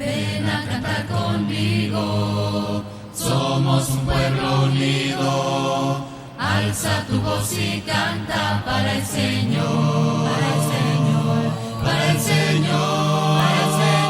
ven a cantar conmigo. Somos un pueblo unido, alza tu voz y canta para el Señor, para el Señor, para el Señor, para el Señor.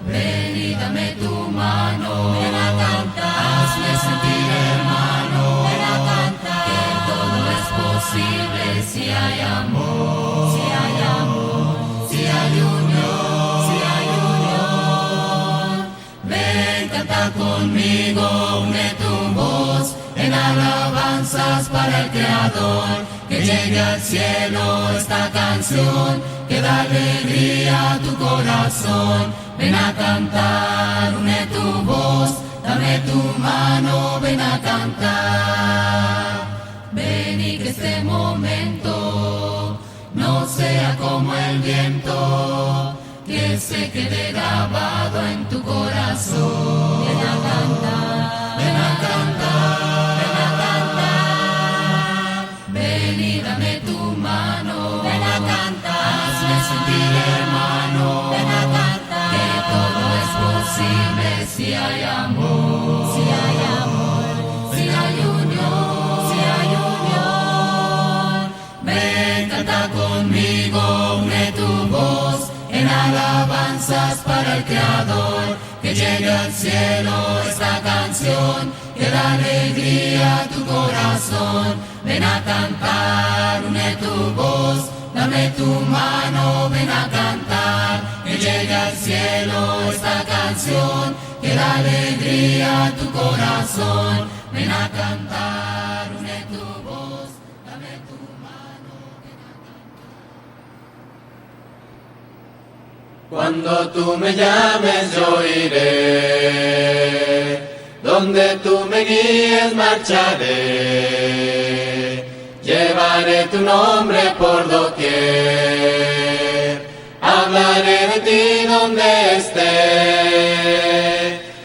Ven y dame tu mano, ven a cantar, hazme sentir hermano, ven a cantar, que todo es posible si hay amor, si hay amor, si hay unión, si hay unión. Ven, canta conmigo, une tu voz en alabanzas para el Creador, que llegue al cielo esta canción, que da alegría a tu corazón. Ven a cantar, une tu voz, dame tu mano, ven a cantar. Ven y que este momento no sea como el viento, que se quede grabado en tu corazón. Ven a cantar, ven a cantar, ven a cantar. Ven y dame tu mano, ven a cantar, hazme sentir hermano, ven a cantar, que todo es posible si hay amor, si hay amor, si hay unión, si hay unión. Ven, canta conmigo, une tu voz en alabanzas para el Creador, que llegue al cielo esta canción, que da alegría a tu corazón. Ven a cantar, une tu voz, dame tu mano, ven a cantar, que llegue al cielo esta canción, que da alegría a tu corazón. Ven a cantar, une tu voz, dame tu mano, ven a cantar. Cuando tú me llames yo iré, donde tú me guíes marcharé, llevaré tu nombre por doquier, hablaré de ti donde esté.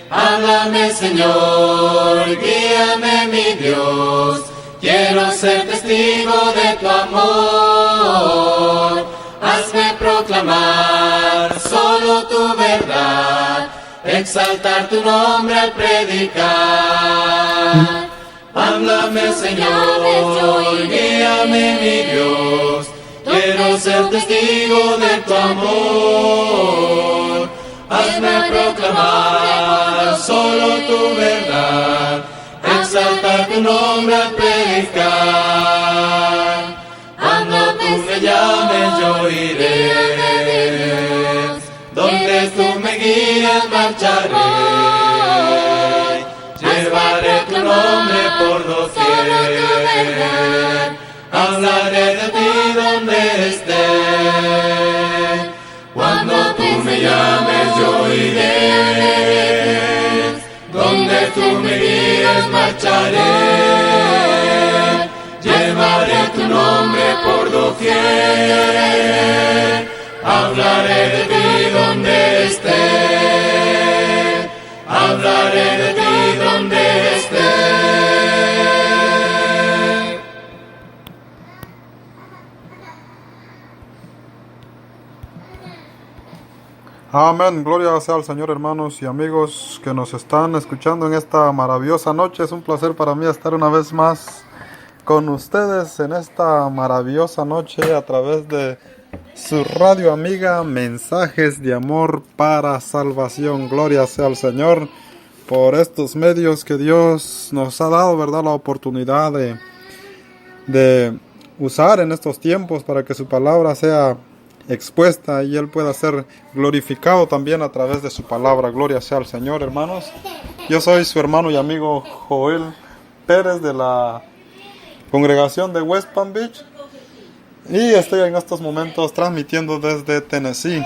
Háblame, Señor, guíame, mi Dios, quiero ser testigo de tu amor. Hazme proclamar solo tu verdad, exaltar tu nombre al predicar. Háblame, Señor, guíame, mi Dios, quiero ser testigo de tu amor. Hazme proclamar solo tu verdad, exaltar tu nombre al predicar. Cuando tú me llames yo iré, donde tú me guíes marcharé, llevaré tu nombre por doquier, hablaré de ti donde esté. Cuando tú me llames yo iré, donde tú me guíes marcharé, llevaré tu nombre por doquier, hablaré de ti donde esté, hablaré de ti donde esté. Amén, gloria sea al Señor, hermanos y amigos que nos están escuchando en esta maravillosa noche. Es un placer para mí estar una vez más con ustedes en esta maravillosa noche a través de su radio amiga Mensajes de Amor para Salvación. Gloria sea al Señor por estos medios que Dios nos ha dado, ¿verdad? La oportunidad de usar en estos tiempos para que su palabra sea expuesta y Él pueda ser glorificado también a través de su palabra. Gloria sea al Señor, hermanos. Yo soy su hermano y amigo Joel Pérez de la congregación de West Palm Beach y estoy en estos momentos transmitiendo desde Tennessee.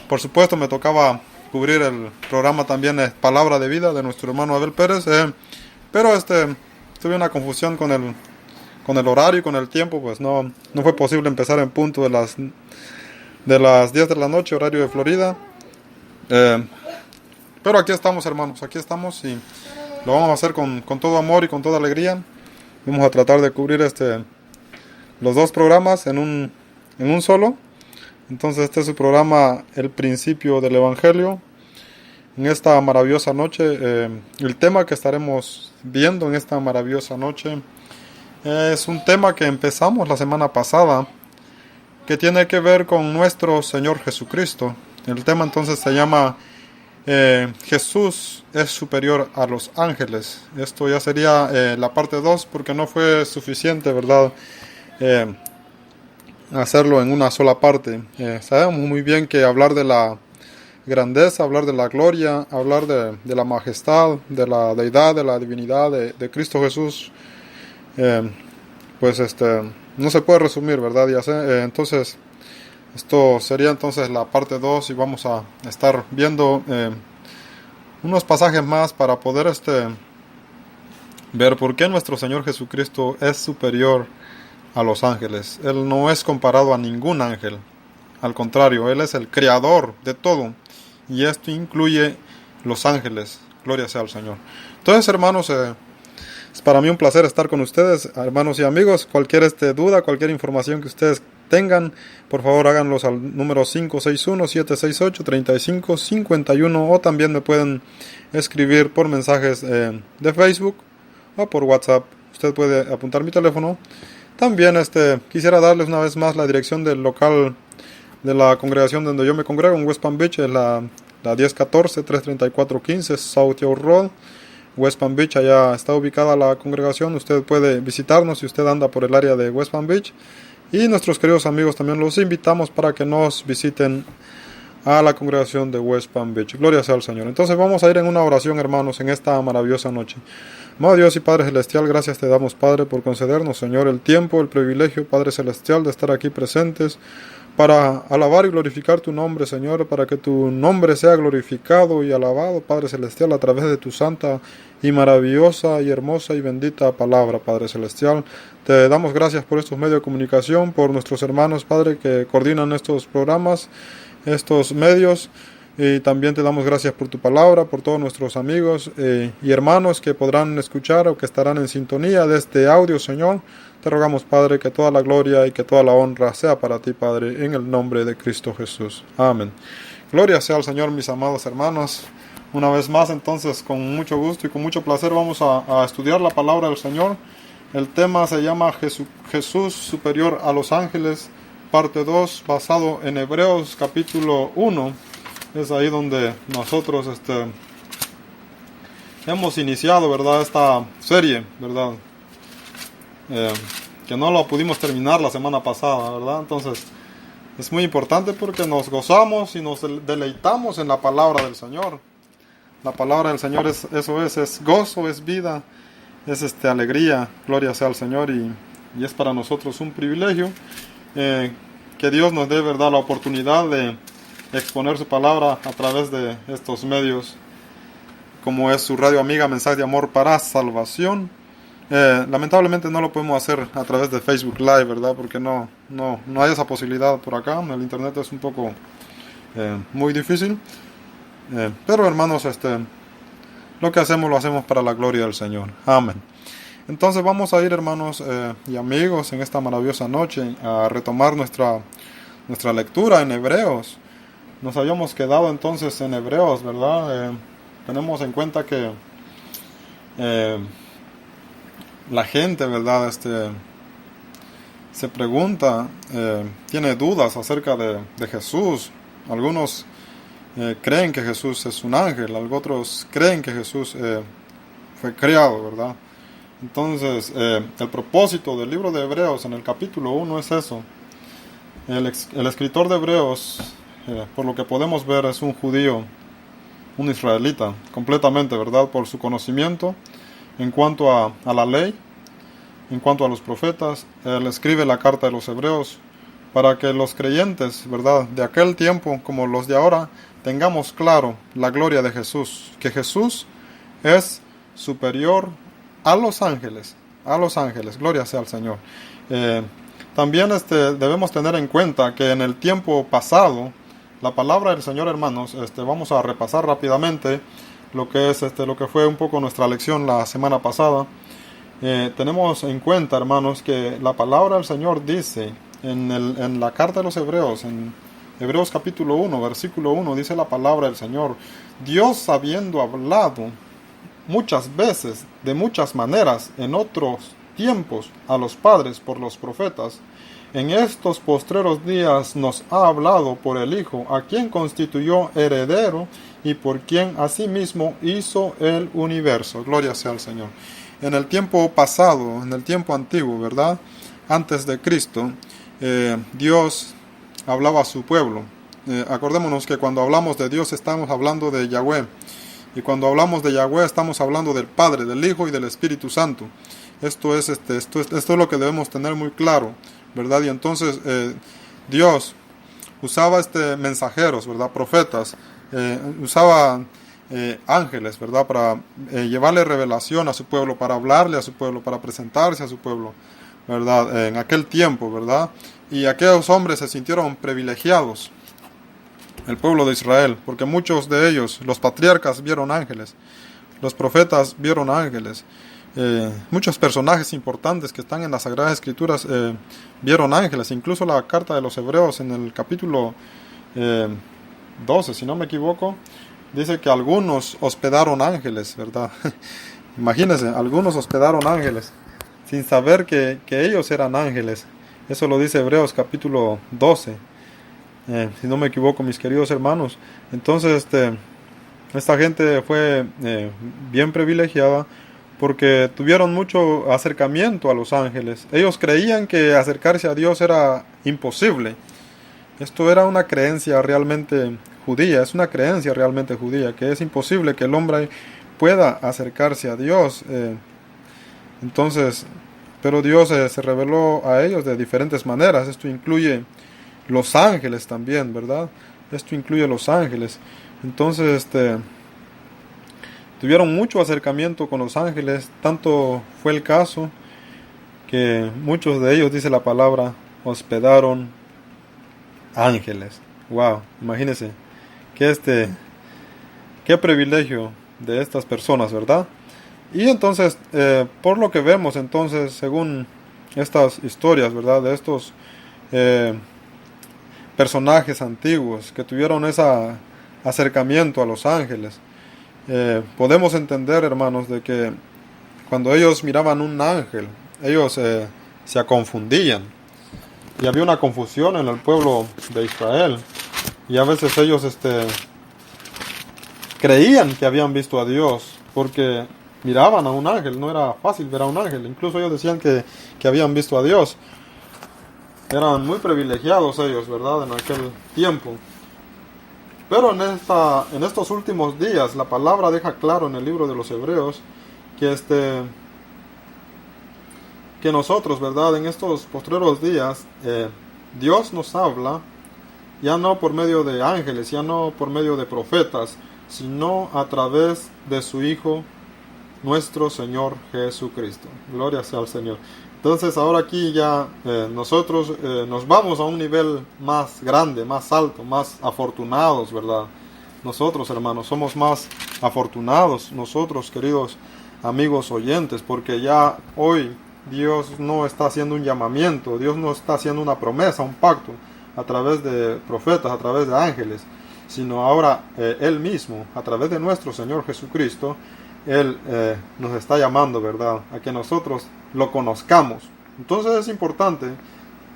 Por supuesto me tocaba cubrir el programa también Palabra de Vida de nuestro hermano Abel Pérez, pero tuve una confusión con el horario y con el tiempo, pues no fue posible empezar en punto de las 10 de la noche, horario de Florida. Pero aquí estamos, hermanos, aquí estamos y lo vamos a hacer con todo amor y con toda alegría. Vamos a tratar de cubrir los dos programas en un solo. Entonces este es su programa El Principio del Evangelio. En esta maravillosa noche, el tema que estaremos viendo en esta maravillosa noche es un tema que empezamos la semana pasada, que tiene que ver con nuestro Señor Jesucristo. El tema entonces se llama Jesús es superior a los ángeles. Esto ya sería la parte 2 porque no fue suficiente, ¿verdad? Hacerlo en una sola parte. Sabemos muy bien que hablar de la grandeza, hablar de la gloria, hablar de la majestad, de la deidad, de la divinidad de Cristo Jesús, pues no se puede resumir, ¿verdad? Entonces, esto sería entonces la parte 2 y vamos a estar viendo unos pasajes más para poder ver por qué nuestro Señor Jesucristo es superior a los ángeles. Él no es comparado a ningún ángel. Al contrario, Él es el creador de todo. Y esto incluye los ángeles. Gloria sea al Señor. Entonces, hermanos, es para mí un placer estar con ustedes, hermanos y amigos. Cualquier duda, cualquier información que ustedes tengan, por favor háganlos al número 561-768-3551 o también me pueden escribir por mensajes de Facebook o por WhatsApp. Usted puede apuntar mi teléfono. También quisiera darles una vez más la dirección del local de la congregación donde yo me congrego en West Palm Beach. Es la 1014-334-15 South York Road, West Palm Beach. Allá está ubicada la congregación. Usted puede visitarnos si usted anda por el área de West Palm Beach. Y nuestros queridos amigos también los invitamos para que nos visiten a la congregación de West Palm Beach. Gloria sea al Señor. Entonces vamos a ir en una oración, hermanos, en esta maravillosa noche. Amado Dios y Padre Celestial, gracias te damos, Padre, por concedernos, Señor, el tiempo, el privilegio, Padre Celestial, de estar aquí presentes para alabar y glorificar tu nombre, Señor, para que tu nombre sea glorificado y alabado, Padre Celestial, a través de tu santa y maravillosa y hermosa y bendita palabra, Padre Celestial. Te damos gracias por estos medios de comunicación, por nuestros hermanos, Padre, que coordinan estos programas, estos medios. Y también te damos gracias por tu palabra, por todos nuestros amigos y hermanos que podrán escuchar o que estarán en sintonía de este audio, Señor. Te rogamos, Padre, que toda la gloria y que toda la honra sea para ti, Padre, en el nombre de Cristo Jesús. Amén. Gloria sea al Señor, mis amados hermanos. Una vez más, entonces, con mucho gusto y con mucho placer vamos a estudiar la palabra del Señor. El tema se llama Jesús superior a los ángeles, parte 2, basado en Hebreos capítulo 1. Es ahí donde nosotros hemos iniciado, ¿verdad?, esta serie, ¿verdad? Que no lo pudimos terminar la semana pasada, ¿verdad? Entonces, es muy importante porque nos gozamos y nos deleitamos en la palabra del Señor. La palabra del Señor es gozo, es vida, es alegría. Gloria sea al Señor y es para nosotros un privilegio que Dios nos dé, ¿verdad?, la oportunidad de exponer su palabra a través de estos medios, como es su radio amiga Mensaje de Amor para Salvación. Lamentablemente no lo podemos hacer a través de Facebook Live, ¿verdad? Porque no hay esa posibilidad por acá. El internet es un poco muy difícil. Pero hermanos, lo que hacemos lo hacemos para la gloria del Señor. Amén. Entonces vamos a ir, hermanos y amigos, en esta maravillosa noche a retomar nuestra lectura en Hebreos. Nos habíamos quedado entonces en Hebreos, ¿verdad? Tenemos en cuenta que la gente, ¿verdad?, se pregunta, tiene dudas acerca de Jesús. Algunos creen que Jesús es un ángel, otros creen que Jesús fue creado, ¿verdad? Entonces, el propósito del libro de Hebreos en el capítulo 1 es eso. El escritor de Hebreos, por lo que podemos ver, es un judío, un israelita, completamente, ¿verdad?, por su conocimiento en cuanto a la ley, en cuanto a los profetas. Él escribe la carta de los Hebreos para que los creyentes, ¿verdad?, de aquel tiempo como los de ahora, tengamos claro la gloria de Jesús, que Jesús es superior a los ángeles, gloria sea al Señor. También debemos tener en cuenta que en el tiempo pasado, la palabra del Señor, hermanos, vamos a repasar rápidamente lo que es lo que fue un poco nuestra lección la semana pasada. Tenemos en cuenta, hermanos, que la palabra del Señor dice en la carta de los Hebreos, en Hebreos capítulo 1, versículo 1, dice la palabra del Señor: Dios, habiendo hablado muchas veces, de muchas maneras, en otros tiempos, a los padres por los profetas, en estos postreros días nos ha hablado por el Hijo, a quien constituyó heredero y por quien asimismo hizo el universo. Gloria sea al Señor. En el tiempo pasado, en el tiempo antiguo, ¿verdad? Antes de Cristo, Dios hablaba a su pueblo. Acordémonos que cuando hablamos de Dios estamos hablando de Yahweh. Y cuando hablamos de Yahweh estamos hablando del Padre, del Hijo y del Espíritu Santo. Esto es lo que debemos tener muy claro, ¿verdad? Y entonces Dios usaba mensajeros, ¿verdad? Profetas, usaba ángeles, ¿verdad? Para llevarle revelación a su pueblo, para hablarle a su pueblo, para presentarse a su pueblo, ¿verdad? En aquel tiempo, ¿verdad? Y aquellos hombres se sintieron privilegiados, el pueblo de Israel, porque muchos de ellos, los patriarcas, vieron ángeles, los profetas vieron ángeles, muchos personajes importantes que están en las Sagradas Escrituras vieron ángeles. Incluso la carta de los Hebreos en el capítulo 12, si no me equivoco, dice que algunos hospedaron ángeles, ¿verdad? Imagínense, algunos hospedaron ángeles sin saber que ellos eran ángeles. Eso lo dice Hebreos capítulo 12, si no me equivoco, mis queridos hermanos. Entonces esta gente fue bien privilegiada porque tuvieron mucho acercamiento a los ángeles. Ellos creían que acercarse a Dios era imposible. Esto era una creencia realmente judía, es una creencia realmente judía, que es imposible que el hombre pueda acercarse a Dios. Entonces, pero Dios se reveló a ellos de diferentes maneras. Esto incluye los ángeles también, ¿verdad? Esto incluye los ángeles. Entonces, tuvieron mucho acercamiento con los ángeles. Tanto fue el caso que muchos de ellos, dice la palabra, hospedaron ángeles. Wow, imagínense qué privilegio de estas personas, ¿verdad? Y entonces, por lo que vemos, entonces, según estas historias, ¿verdad? De estos personajes antiguos que tuvieron ese acercamiento a los ángeles, podemos entender, hermanos, de que cuando ellos miraban un ángel, ellos se confundían. Y había una confusión en el pueblo de Israel. Y a veces ellos creían que habían visto a Dios porque miraban a un ángel. No era fácil ver a un ángel. Incluso ellos decían que habían visto a Dios. Eran muy privilegiados ellos, ¿verdad? En aquel tiempo. Pero en estos últimos días, la palabra deja claro en el libro de los Hebreos que nosotros, ¿verdad? En estos postreros días, Dios nos habla ya no por medio de ángeles, ya no por medio de profetas, sino a través de su Hijo, nuestro Señor Jesucristo. Gloria sea al Señor. Entonces ahora aquí ya nosotros nos vamos a un nivel más grande, más alto, más afortunados, ¿verdad? Nosotros, hermanos, somos más afortunados, nosotros, queridos amigos oyentes, porque ya hoy Dios no está haciendo un llamamiento, Dios no está haciendo una promesa, un pacto a través de profetas, a través de ángeles, sino ahora Él mismo, a través de nuestro Señor Jesucristo, Él nos está llamando, ¿verdad?, a que nosotros lo conozcamos. Entonces es importante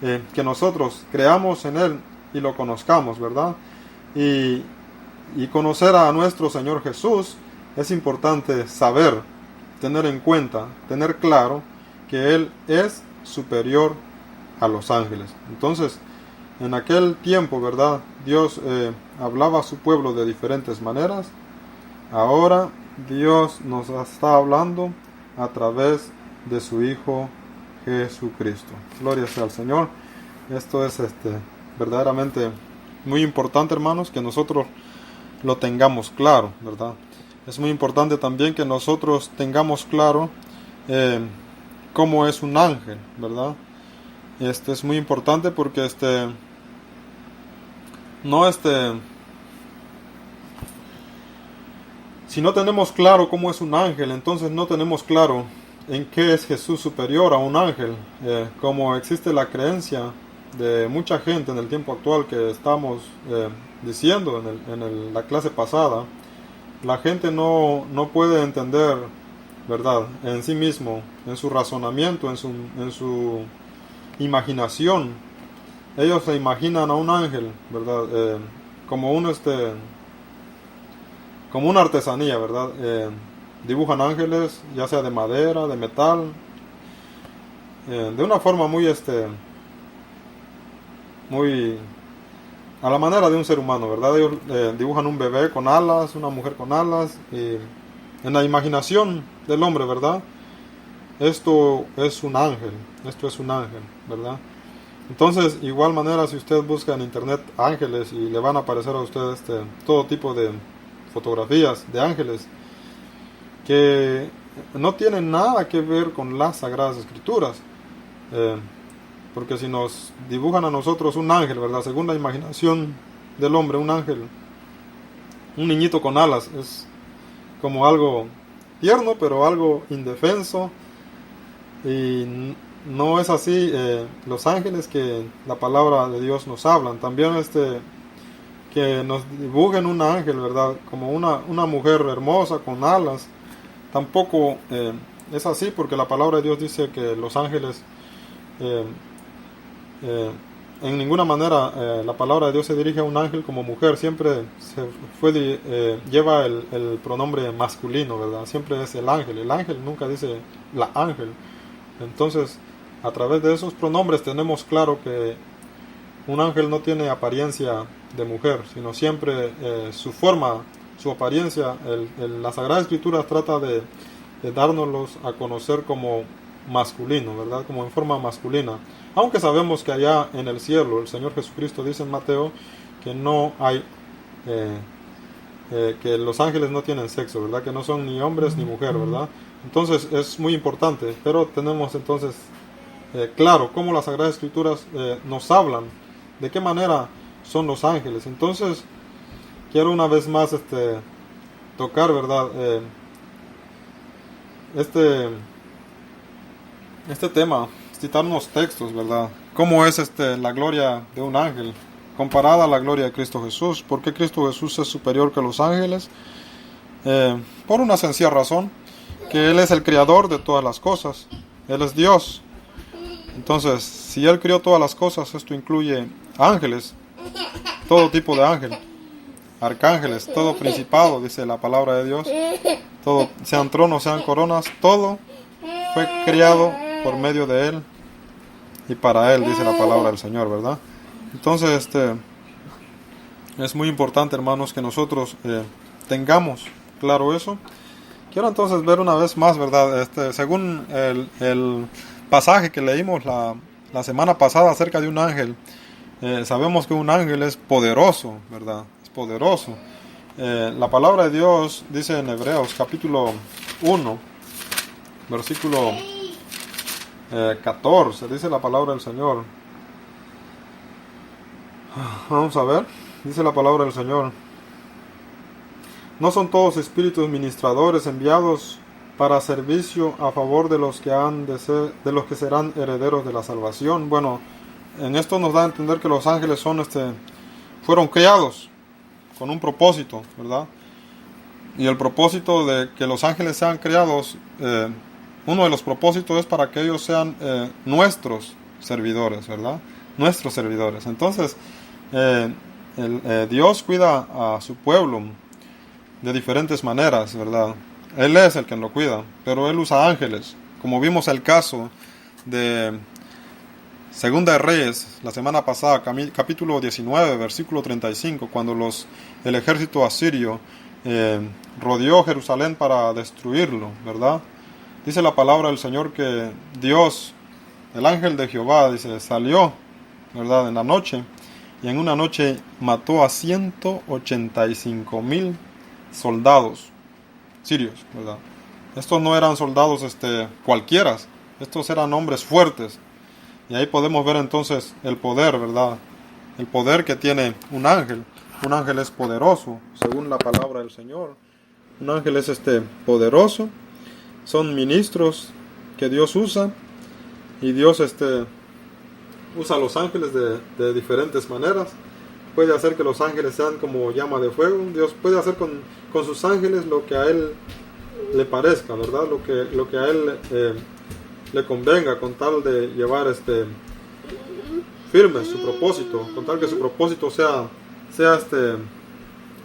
que nosotros creamos en Él y lo conozcamos, ¿verdad? Y conocer a nuestro Señor Jesús es importante saber, tener en cuenta, tener claro que Él es superior a los ángeles. Entonces, en aquel tiempo, ¿verdad?, Dios hablaba a su pueblo de diferentes maneras. Ahora Dios nos está hablando a través de su Hijo Jesucristo. Gloria sea al Señor. Esto es verdaderamente muy importante, hermanos, que nosotros lo tengamos claro, ¿verdad? Es muy importante también que nosotros tengamos claro cómo es un ángel, ¿verdad? Es muy importante porque si no tenemos claro cómo es un ángel, entonces no tenemos claro en qué es Jesús superior a un ángel. Como existe la creencia de mucha gente en el tiempo actual que estamos diciendo en la clase pasada. La gente no puede entender, ¿verdad?, en sí mismo, en su razonamiento, en su imaginación. Ellos se imaginan a un ángel, ¿verdad?, como como una artesanía, ¿verdad? Dibujan ángeles, ya sea de madera, de metal, de una forma muy a la manera de un ser humano, ¿verdad? Ellos dibujan un bebé con alas, una mujer con alas, y en la imaginación del hombre, ¿verdad? Esto es un ángel, ¿verdad? Entonces, igual manera, si usted busca en internet ángeles, y le van a aparecer a usted todo tipo de fotografías de ángeles que no tienen nada que ver con las Sagradas Escrituras. Porque si nos dibujan a nosotros un ángel, ¿verdad?, según la imaginación del hombre, un ángel, un niñito con alas, es como algo tierno, pero algo indefenso. Y no es así los ángeles que la palabra de Dios nos hablan. También que nos dibujen un ángel, ¿verdad?, como una mujer hermosa con alas, tampoco es así, porque la palabra de Dios dice que los ángeles en ninguna manera la palabra de Dios se dirige a un ángel como mujer. Siempre lleva el pronombre masculino, ¿verdad? Siempre es el ángel nunca dice la ángel. Entonces, a través de esos pronombres tenemos claro que un ángel no tiene apariencia de mujer, sino siempre su forma, su apariencia. La Sagrada Escritura trata de dárnoslos a conocer como masculino, ¿verdad?, como en forma masculina. Aunque sabemos que allá en el cielo el Señor Jesucristo dice en Mateo que no hay, que los ángeles no tienen sexo, ¿verdad?, que no son ni hombres ni mujer, ¿verdad? Entonces es muy importante, pero tenemos entonces claro cómo las Sagradas Escrituras nos hablan de qué manera son los ángeles. Entonces quiero una vez más tocar, ¿verdad?, este tema, citar unos textos, ¿verdad? ¿Cómo es la gloria de un ángel comparada a la gloria de Cristo Jesús? ¿Por qué Cristo Jesús es superior que los ángeles? Por una sencilla razón, que Él es el creador de todas las cosas. Él es Dios. Entonces, si Él creó todas las cosas, esto incluye ángeles, todo tipo de ángel, arcángeles, todo principado, dice la palabra de Dios, todo, sean tronos, sean coronas, todo fue creado por medio de Él y para Él, dice la palabra del Señor, ¿verdad? Entonces, es muy importante, hermanos, que nosotros tengamos claro eso. Quiero entonces ver una vez más, ¿verdad? Según el pasaje que leímos la semana pasada acerca de un ángel, sabemos que un ángel es poderoso, ¿verdad? Es poderoso. La palabra de Dios dice en Hebreos capítulo 1, versículo 14, dice la palabra del Señor. Vamos a ver, dice la palabra del Señor: ¿no son todos espíritus ministradores enviados para servicio a favor de los que serán herederos de la salvación? Bueno, en esto nos da a entender que los ángeles fueron creados con un propósito, ¿verdad? Y el propósito de que los ángeles sean creados, uno de los propósitos es para que ellos sean nuestros servidores, ¿verdad? Nuestros servidores. Entonces, Dios cuida a su pueblo de diferentes maneras, ¿verdad? Él es el que lo cuida, pero Él usa ángeles, como vimos el caso de Segunda de Reyes, la semana pasada, capítulo 19, versículo 35, cuando el ejército asirio rodeó Jerusalén para destruirlo, ¿verdad? Dice la palabra del Señor que Dios, el ángel de Jehová, dice, salió, ¿verdad?, en la noche, y en una noche mató a 185,000 soldados sirios, ¿verdad? Estos no eran soldados cualquiera, estos eran hombres fuertes. Y ahí podemos ver entonces el poder, ¿verdad? El poder que tiene un ángel. Un ángel es poderoso, según la palabra del Señor. Un ángel es poderoso. Son ministros que Dios usa. Y Dios usa a los ángeles de diferentes maneras. Puede hacer que los ángeles sean como llama de fuego. Dios puede hacer con sus ángeles lo que a Él le parezca, ¿verdad? Lo que a Él le convenga, con tal de llevar firme su propósito, con tal que su propósito sea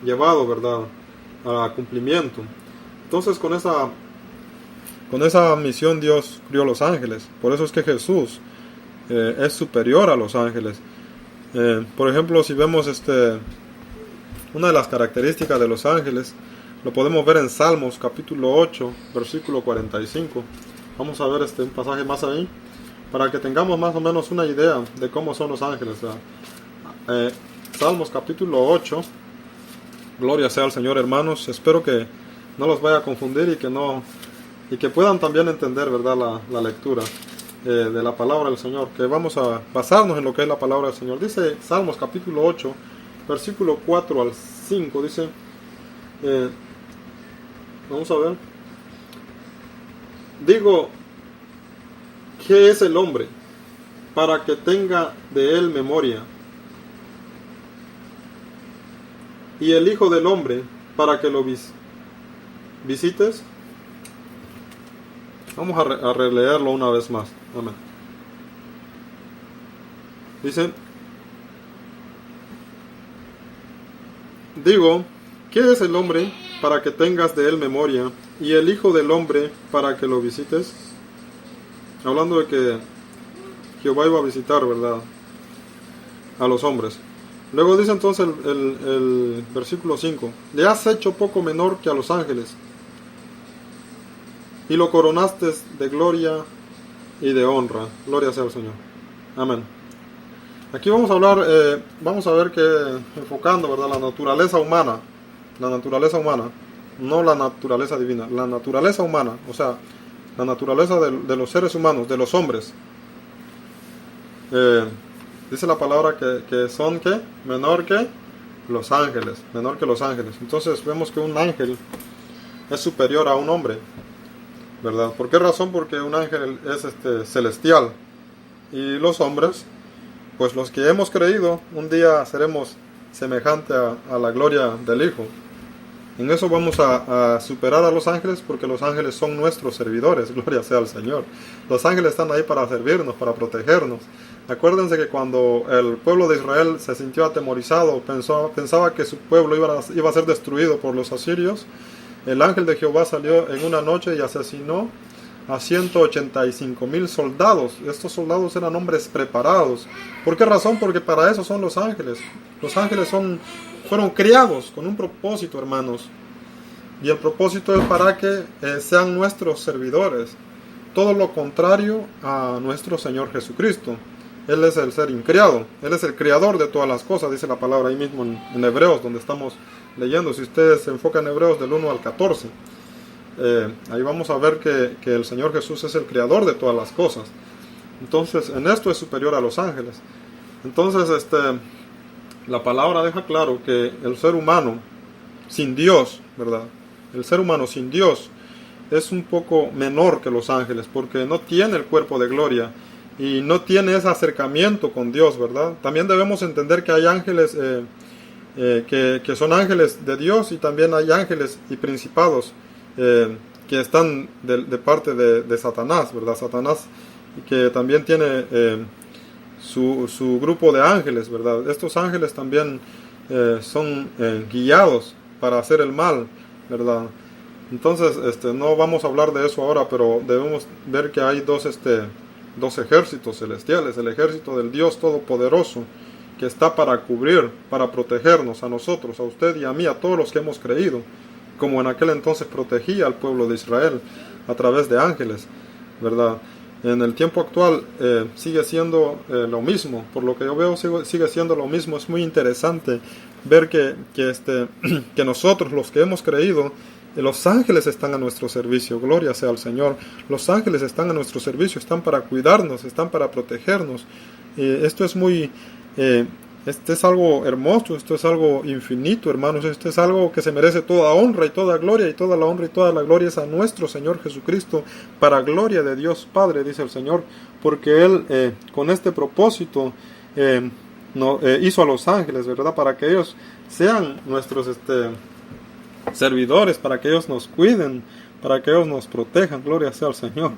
llevado, ¿verdad?, a cumplimiento. Entonces con esa misión Dios crió los ángeles. Por eso es que Jesús es superior a los ángeles. Por ejemplo, si vemos una de las características de los ángeles, lo podemos ver en Salmos capítulo 8, versículo 45. Vamos a ver un pasaje más ahí, para que tengamos más o menos una idea de cómo son los ángeles. Salmos capítulo 8, gloria sea al Señor, hermanos. Espero que no los vaya a confundir y que puedan también entender, ¿verdad?, la lectura de la palabra del Señor, que vamos a basarnos en lo que es la palabra del Señor. Dice Salmos capítulo 8, versículo 4 al 5, dice, vamos a ver, digo, ¿qué es el hombre para que tenga de él memoria? Y el Hijo del Hombre para que lo visites. Vamos a releerlo una vez más. Amén. Dice, digo, ¿qué es el hombre para que tengas de él memoria? Y el Hijo del Hombre para que lo visites. Hablando de que Jehová iba a visitar, ¿verdad?, a los hombres. Luego dice entonces el versículo 5, le has hecho poco menor que a los ángeles, y lo coronaste de gloria y de honra. Gloria sea al Señor. Amén. Aquí vamos a hablar, vamos a ver que, enfocando, ¿verdad?, la naturaleza humana, no la naturaleza divina, la naturaleza humana, o sea, la naturaleza de los seres humanos, de los hombres. Dice la palabra que son, ¿qué?, menor que los ángeles. Entonces vemos que un ángel es superior a un hombre, ¿verdad? ¿Por qué razón? Porque un ángel es celestial, y los hombres, pues los que hemos creído, un día seremos semejantes a la gloria del Hijo. En eso vamos a superar a los ángeles, porque los ángeles son nuestros servidores. Gloria sea al Señor. Los ángeles están ahí para servirnos, para protegernos. Acuérdense que cuando el pueblo de Israel se sintió atemorizado, pensaba que su pueblo iba a ser destruido por los asirios, el ángel de Jehová salió en una noche y asesinó a 185,000 soldados. Estos soldados eran hombres preparados. ¿Por qué razón? Porque para eso son los ángeles. Los ángeles fueron criados con un propósito, hermanos. Y el propósito es para que sean nuestros servidores. Todo lo contrario a nuestro Señor Jesucristo. Él es el ser increado. Él es el creador de todas las cosas, dice la palabra ahí mismo en Hebreos, donde estamos leyendo. Si ustedes se enfocan en Hebreos del 1 al 14, ahí vamos a ver que el Señor Jesús es el creador de todas las cosas. Entonces, en esto es superior a los ángeles. Entonces, la palabra deja claro que el ser humano sin Dios, ¿verdad?, el ser humano sin Dios es un poco menor que los ángeles, porque no tiene el cuerpo de gloria y no tiene ese acercamiento con Dios, ¿verdad? También debemos entender que hay ángeles que son ángeles de Dios, y también hay ángeles y principados que están de parte de Satanás, ¿verdad? Satanás, que también tiene su grupo de ángeles, ¿verdad? Estos ángeles también son guiados para hacer el mal, ¿verdad? Entonces, no vamos a hablar de eso ahora, pero debemos ver que hay dos ejércitos celestiales: el ejército del Dios Todopoderoso, que está para cubrir, para protegernos a nosotros, a usted y a mí, a todos los que hemos creído, como en aquel entonces protegía al pueblo de Israel a través de ángeles, ¿verdad? En el tiempo actual sigue siendo lo mismo. Por lo que yo veo, sigue siendo lo mismo. Es muy interesante ver que nosotros, los que hemos creído, los ángeles están a nuestro servicio. Gloria sea al Señor. Los ángeles están a nuestro servicio, están para cuidarnos, están para protegernos. Esto es muy este es algo hermoso, esto es algo infinito, hermanos. Esto es algo que se merece toda honra y toda gloria, y toda la honra y toda la gloria es a nuestro Señor Jesucristo, para gloria de Dios Padre, dice el Señor, porque Él con este propósito hizo a los ángeles, ¿verdad? Para que ellos sean nuestros servidores, para que ellos nos cuiden, para que ellos nos protejan, gloria sea al Señor.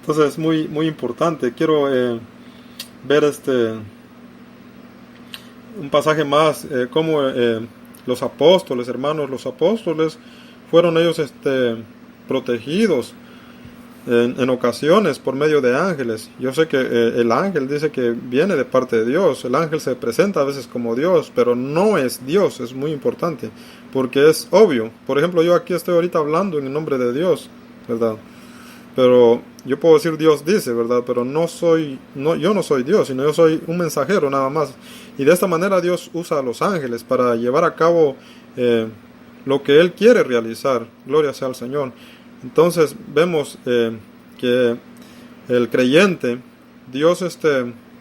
Entonces es muy, muy importante. Quiero ver un pasaje más, como los apóstoles, hermanos, los apóstoles fueron ellos protegidos en ocasiones por medio de ángeles. Yo sé que el ángel dice que viene de parte de Dios. El ángel se presenta a veces como Dios, pero no es Dios. Es muy importante, porque es obvio. Por ejemplo, yo aquí estoy ahorita hablando en el nombre de Dios, ¿verdad? Pero yo puedo decir Dios dice, ¿verdad? Pero yo no soy Dios, sino yo soy un mensajero nada más. Y de esta manera Dios usa a los ángeles para llevar a cabo lo que Él quiere realizar. Gloria sea al Señor. Entonces vemos que el creyente, Dios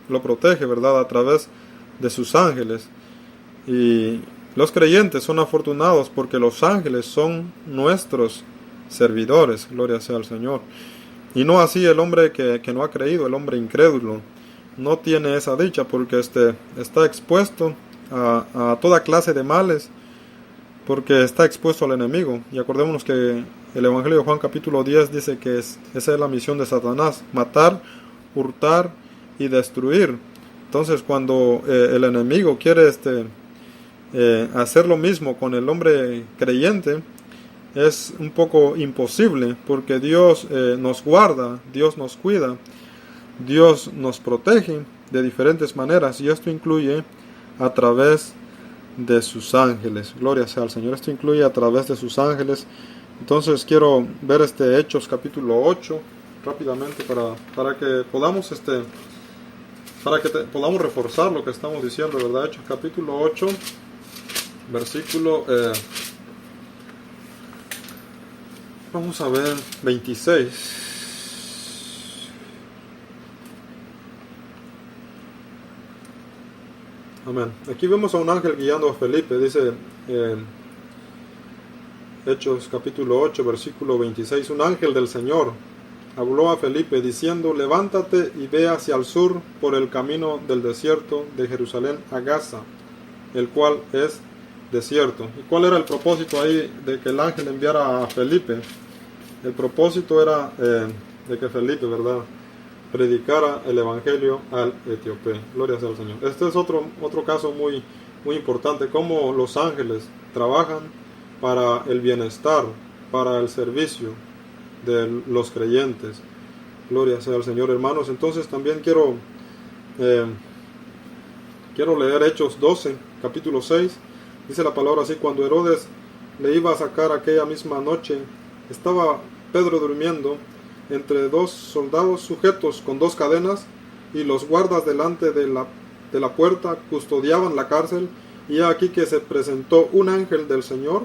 lo protege, ¿verdad? A través de sus ángeles. Y los creyentes son afortunados porque los ángeles son nuestros servidores, gloria sea al Señor. Y no así el hombre que no ha creído, el hombre incrédulo, no tiene esa dicha, porque está expuesto a toda clase de males, porque está expuesto al enemigo. Y acordémonos que el Evangelio de Juan capítulo 10 dice que esa es la misión de Satanás: matar, hurtar y destruir. Entonces cuando el enemigo quiere hacer lo mismo con el hombre creyente, es un poco imposible, porque Dios nos guarda, Dios nos cuida, Dios nos protege de diferentes maneras, y esto incluye a través de sus ángeles. Gloria sea al Señor. Esto incluye a través de sus ángeles. Entonces quiero ver Hechos capítulo 8 rápidamente para que podamos podamos reforzar lo que estamos diciendo, ¿verdad? Hechos capítulo 8 versículo vamos a ver 26. Amén. Aquí vemos a un ángel guiando a Felipe. Dice Hechos capítulo 8 versículo 26: un ángel del Señor habló a Felipe diciendo: levántate y ve hacia el sur por el camino del desierto de Jerusalén a Gaza, el cual es desierto. ¿Y cuál era el propósito ahí de que el ángel enviara a Felipe? El propósito era de que Felipe, ¿verdad?, predicara el evangelio al etíope. Gloria sea al Señor. Este es otro caso muy, muy importante, cómo los ángeles trabajan para el bienestar, para el servicio de los creyentes. Gloria sea al Señor, hermanos. Entonces también quiero leer Hechos 12, capítulo 6. Dice la palabra así: cuando Herodes le iba a sacar aquella misma noche, estaba Pedro durmiendo entre dos soldados sujetos con dos cadenas, y los guardas delante de la puerta custodiaban la cárcel. Y aquí que se presentó un ángel del Señor,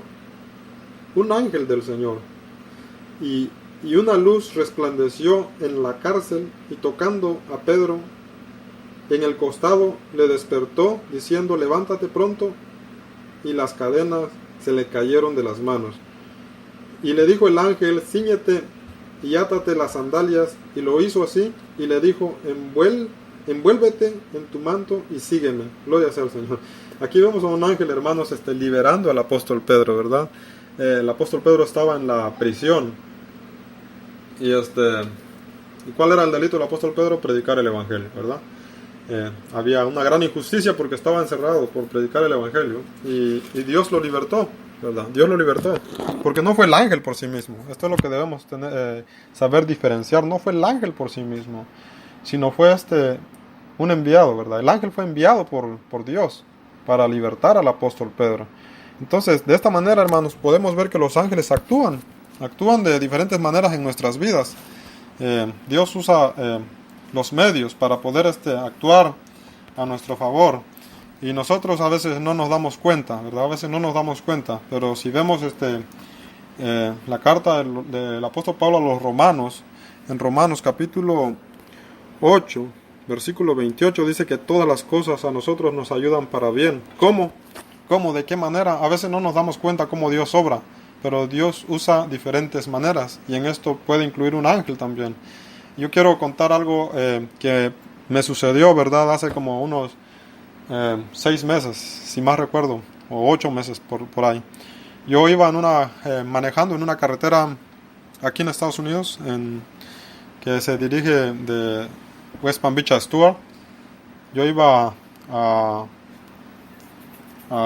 y una luz resplandeció en la cárcel, y tocando a Pedro en el costado, le despertó, diciendo: levántate pronto. Y las cadenas se le cayeron de las manos. Y le dijo el ángel: cíñete y átate las sandalias. Y lo hizo así, y le dijo: envuélvete en tu manto y sígueme. Gloria sea al Señor. Aquí vemos a un ángel, hermanos, liberando al apóstol Pedro, ¿verdad? El apóstol Pedro estaba en la prisión. ¿Y cuál era el delito del apóstol Pedro? Predicar el evangelio, ¿verdad? Había una gran injusticia porque estaba encerrado por predicar el evangelio, y Dios lo libertó, ¿verdad? Dios lo libertó, porque no fue el ángel por sí mismo. Esto es lo que debemos saber diferenciar. No fue el ángel por sí mismo, sino fue un enviado, ¿verdad? El ángel fue enviado por Dios para libertar al apóstol Pedro. Entonces, de esta manera, hermanos, podemos ver que los ángeles actúan de diferentes maneras en nuestras vidas. Dios usa los medios para poder actuar a nuestro favor, y nosotros a veces no nos damos cuenta, ¿verdad? A veces no nos damos cuenta, pero si vemos la carta del apóstol Pablo a los romanos, en Romanos capítulo 8, versículo 28, dice que todas las cosas a nosotros nos ayudan para bien. ¿Cómo? ¿Cómo? ¿De qué manera? A veces no nos damos cuenta cómo Dios obra, pero Dios usa diferentes maneras, y en esto puede incluir un ángel también. Yo quiero contar algo que me sucedió, ¿verdad? Hace como unos 6 meses, si más recuerdo, o 8 meses por ahí. Yo iba manejando en una carretera aquí en Estados Unidos, que se dirige de West Palm Beach a Stuart. Yo iba a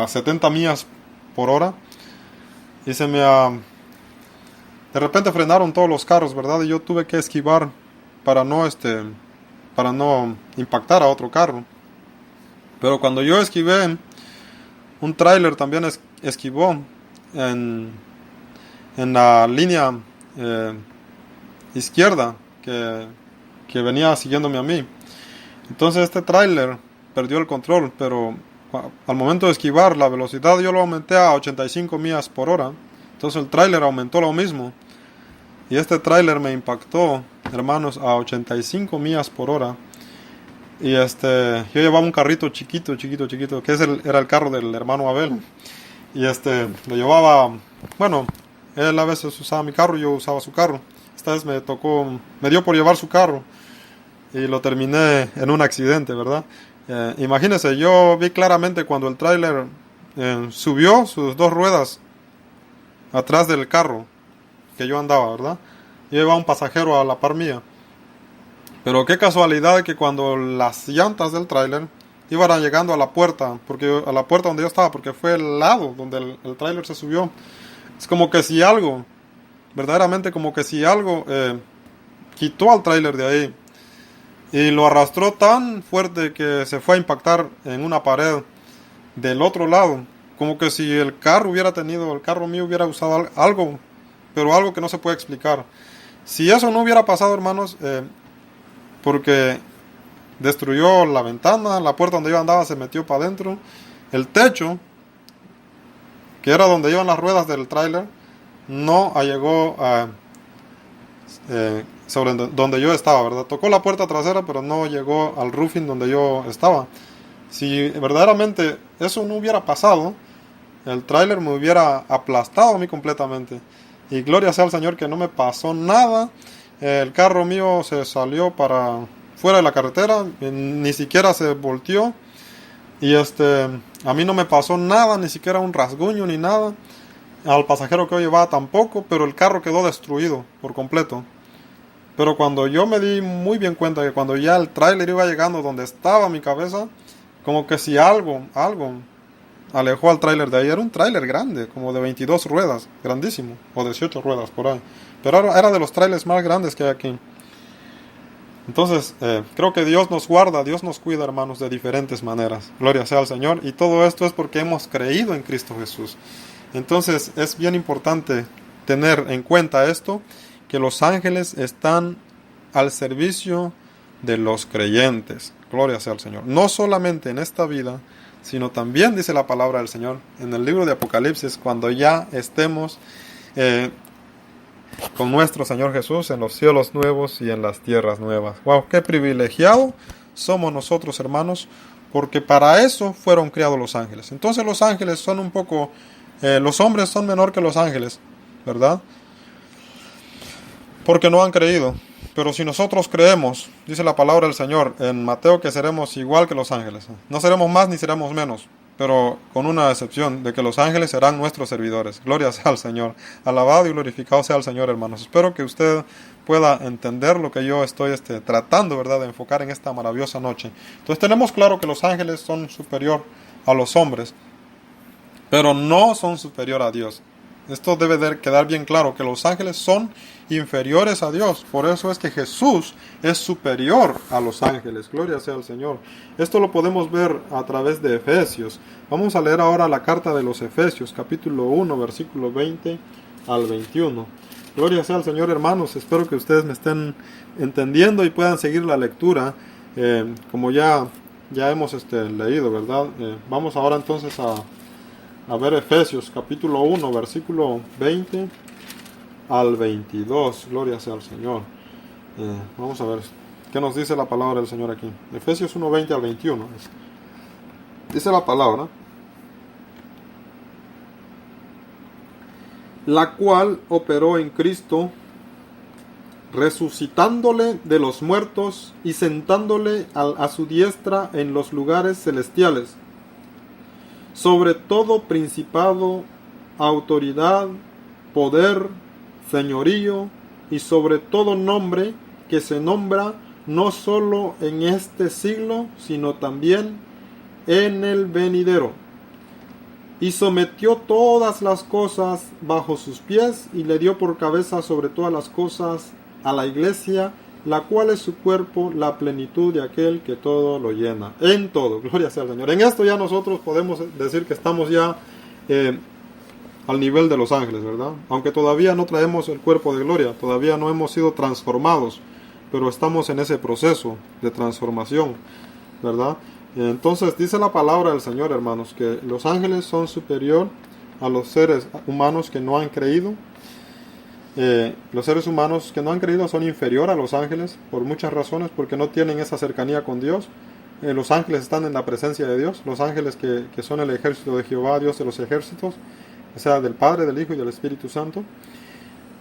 70 millas por hora y de repente frenaron todos los carros, ¿verdad? Y yo tuve que esquivar para no impactar a otro carro. Pero cuando yo esquivé, un tráiler también esquivó en la línea izquierda que venía siguiéndome a mí. Entonces este tráiler perdió el control, pero al momento de esquivar, la velocidad yo lo aumenté a 85 millas por hora. Entonces el tráiler aumentó lo mismo, y este tráiler me impactó, hermanos, a 85 millas por hora. Y yo llevaba un carrito chiquito, que era el carro del hermano Abel. Y lo llevaba, bueno, él a veces usaba mi carro, yo usaba su carro. Esta vez me dio por llevar su carro, y lo terminé en un accidente, ¿verdad? Imagínense, yo vi claramente cuando el tráiler subió sus 2 ruedas atrás del carro que yo andaba, ¿verdad? Yo llevaba un pasajero a la par mía. Pero qué casualidad que cuando las llantas del tráiler iban llegando a la puerta donde yo estaba, porque fue el lado donde el tráiler se subió. Es como que si algo, verdaderamente como que si algo quitó al tráiler de ahí y lo arrastró tan fuerte que se fue a impactar en una pared del otro lado. Como que si el carro mío hubiera usado algo, pero algo que no se puede explicar. Si eso no hubiera pasado, hermanos, porque destruyó la ventana, la puerta donde yo andaba se metió para adentro, el techo, que era donde iban las ruedas del tráiler, no llegó sobre donde yo estaba, ¿verdad? Tocó la puerta trasera, pero no llegó al roofing donde yo estaba. Si verdaderamente eso no hubiera pasado, el tráiler me hubiera aplastado a mí completamente. Y gloria sea al Señor que no me pasó nada. El carro mío se salió para fuera de la carretera, ni siquiera se volteó. Y a mí no me pasó nada, ni siquiera un rasguño ni nada. Al pasajero que yo llevaba tampoco, pero el carro quedó destruido por completo. Pero cuando yo me di muy bien cuenta que cuando ya el tráiler iba llegando donde estaba mi cabeza, como que si algo alejó al tráiler de ahí. Era un tráiler grande, como de 22 ruedas, grandísimo, o 18 ruedas por ahí. Pero era de los tráilers más grandes que hay aquí. Entonces, creo que Dios nos guarda, Dios nos cuida, hermanos, de diferentes maneras. Gloria sea al Señor. Y todo esto es porque hemos creído en Cristo Jesús. Entonces, es bien importante tener en cuenta esto, que los ángeles están al servicio de los creyentes. Gloria sea al Señor. No solamente en esta vida, sino también, dice la palabra del Señor en el libro de Apocalipsis, cuando ya estemos con nuestro Señor Jesús en los cielos nuevos y en las tierras nuevas. ¡Wow! ¡Qué privilegiado somos nosotros, hermanos! Porque para eso fueron creados los ángeles. Entonces los ángeles son un poco... los hombres son menor que los ángeles, ¿verdad? Porque no han creído. Pero si nosotros creemos, dice la palabra del Señor en Mateo, que seremos igual que los ángeles. No seremos más ni seremos menos, pero con una excepción, de que los ángeles serán nuestros servidores. Gloria sea al Señor. Alabado y glorificado sea el Señor, hermanos. Espero que usted pueda entender lo que yo estoy tratando, ¿verdad?, de enfocar en esta maravillosa noche. Entonces tenemos claro que los ángeles son superior a los hombres, pero no son superior a Dios. Esto debe de quedar bien claro, que los ángeles son inferiores a Dios. Por eso es que Jesús es superior a los ángeles. Gloria sea al Señor. Esto lo podemos ver a través de Efesios. Vamos a leer ahora la carta de los Efesios, capítulo 1, versículo 20 al 21. Gloria sea al Señor, hermanos. Espero que ustedes me estén entendiendo y puedan seguir la lectura, como ya hemos leído, ¿verdad? Vamos ahora entonces a ver Efesios capítulo 1, versículo 20 al 22. Gloria sea al Señor. Vamos a ver. ¿Qué nos dice la palabra del Señor aquí? Efesios 1:20 al 21. Dice la palabra: la cual operó en Cristo, resucitándole de los muertos y sentándole a su diestra en los lugares celestiales, sobre todo principado, autoridad, poder, señorío y sobre todo nombre que se nombra no solo en este siglo, sino también en el venidero. Y sometió todas las cosas bajo sus pies y le dio por cabeza sobre todas las cosas a la iglesia, la cual es su cuerpo, la plenitud de aquel que todo lo llena. En todo, gloria sea al Señor. En esto ya nosotros podemos decir que estamos ya al nivel de los ángeles, ¿verdad? Aunque todavía no traemos el cuerpo de gloria, todavía no hemos sido transformados, pero estamos en ese proceso de transformación, ¿verdad? Entonces dice la palabra del Señor, hermanos, que los ángeles son superior a los seres humanos que no han creído. Los seres humanos que no han creído son inferior a los ángeles por muchas razones, porque no tienen esa cercanía con Dios. Los ángeles están en la presencia de Dios, los ángeles que son el ejército de Jehová, Dios de los ejércitos, o sea, del Padre, del Hijo y del Espíritu Santo.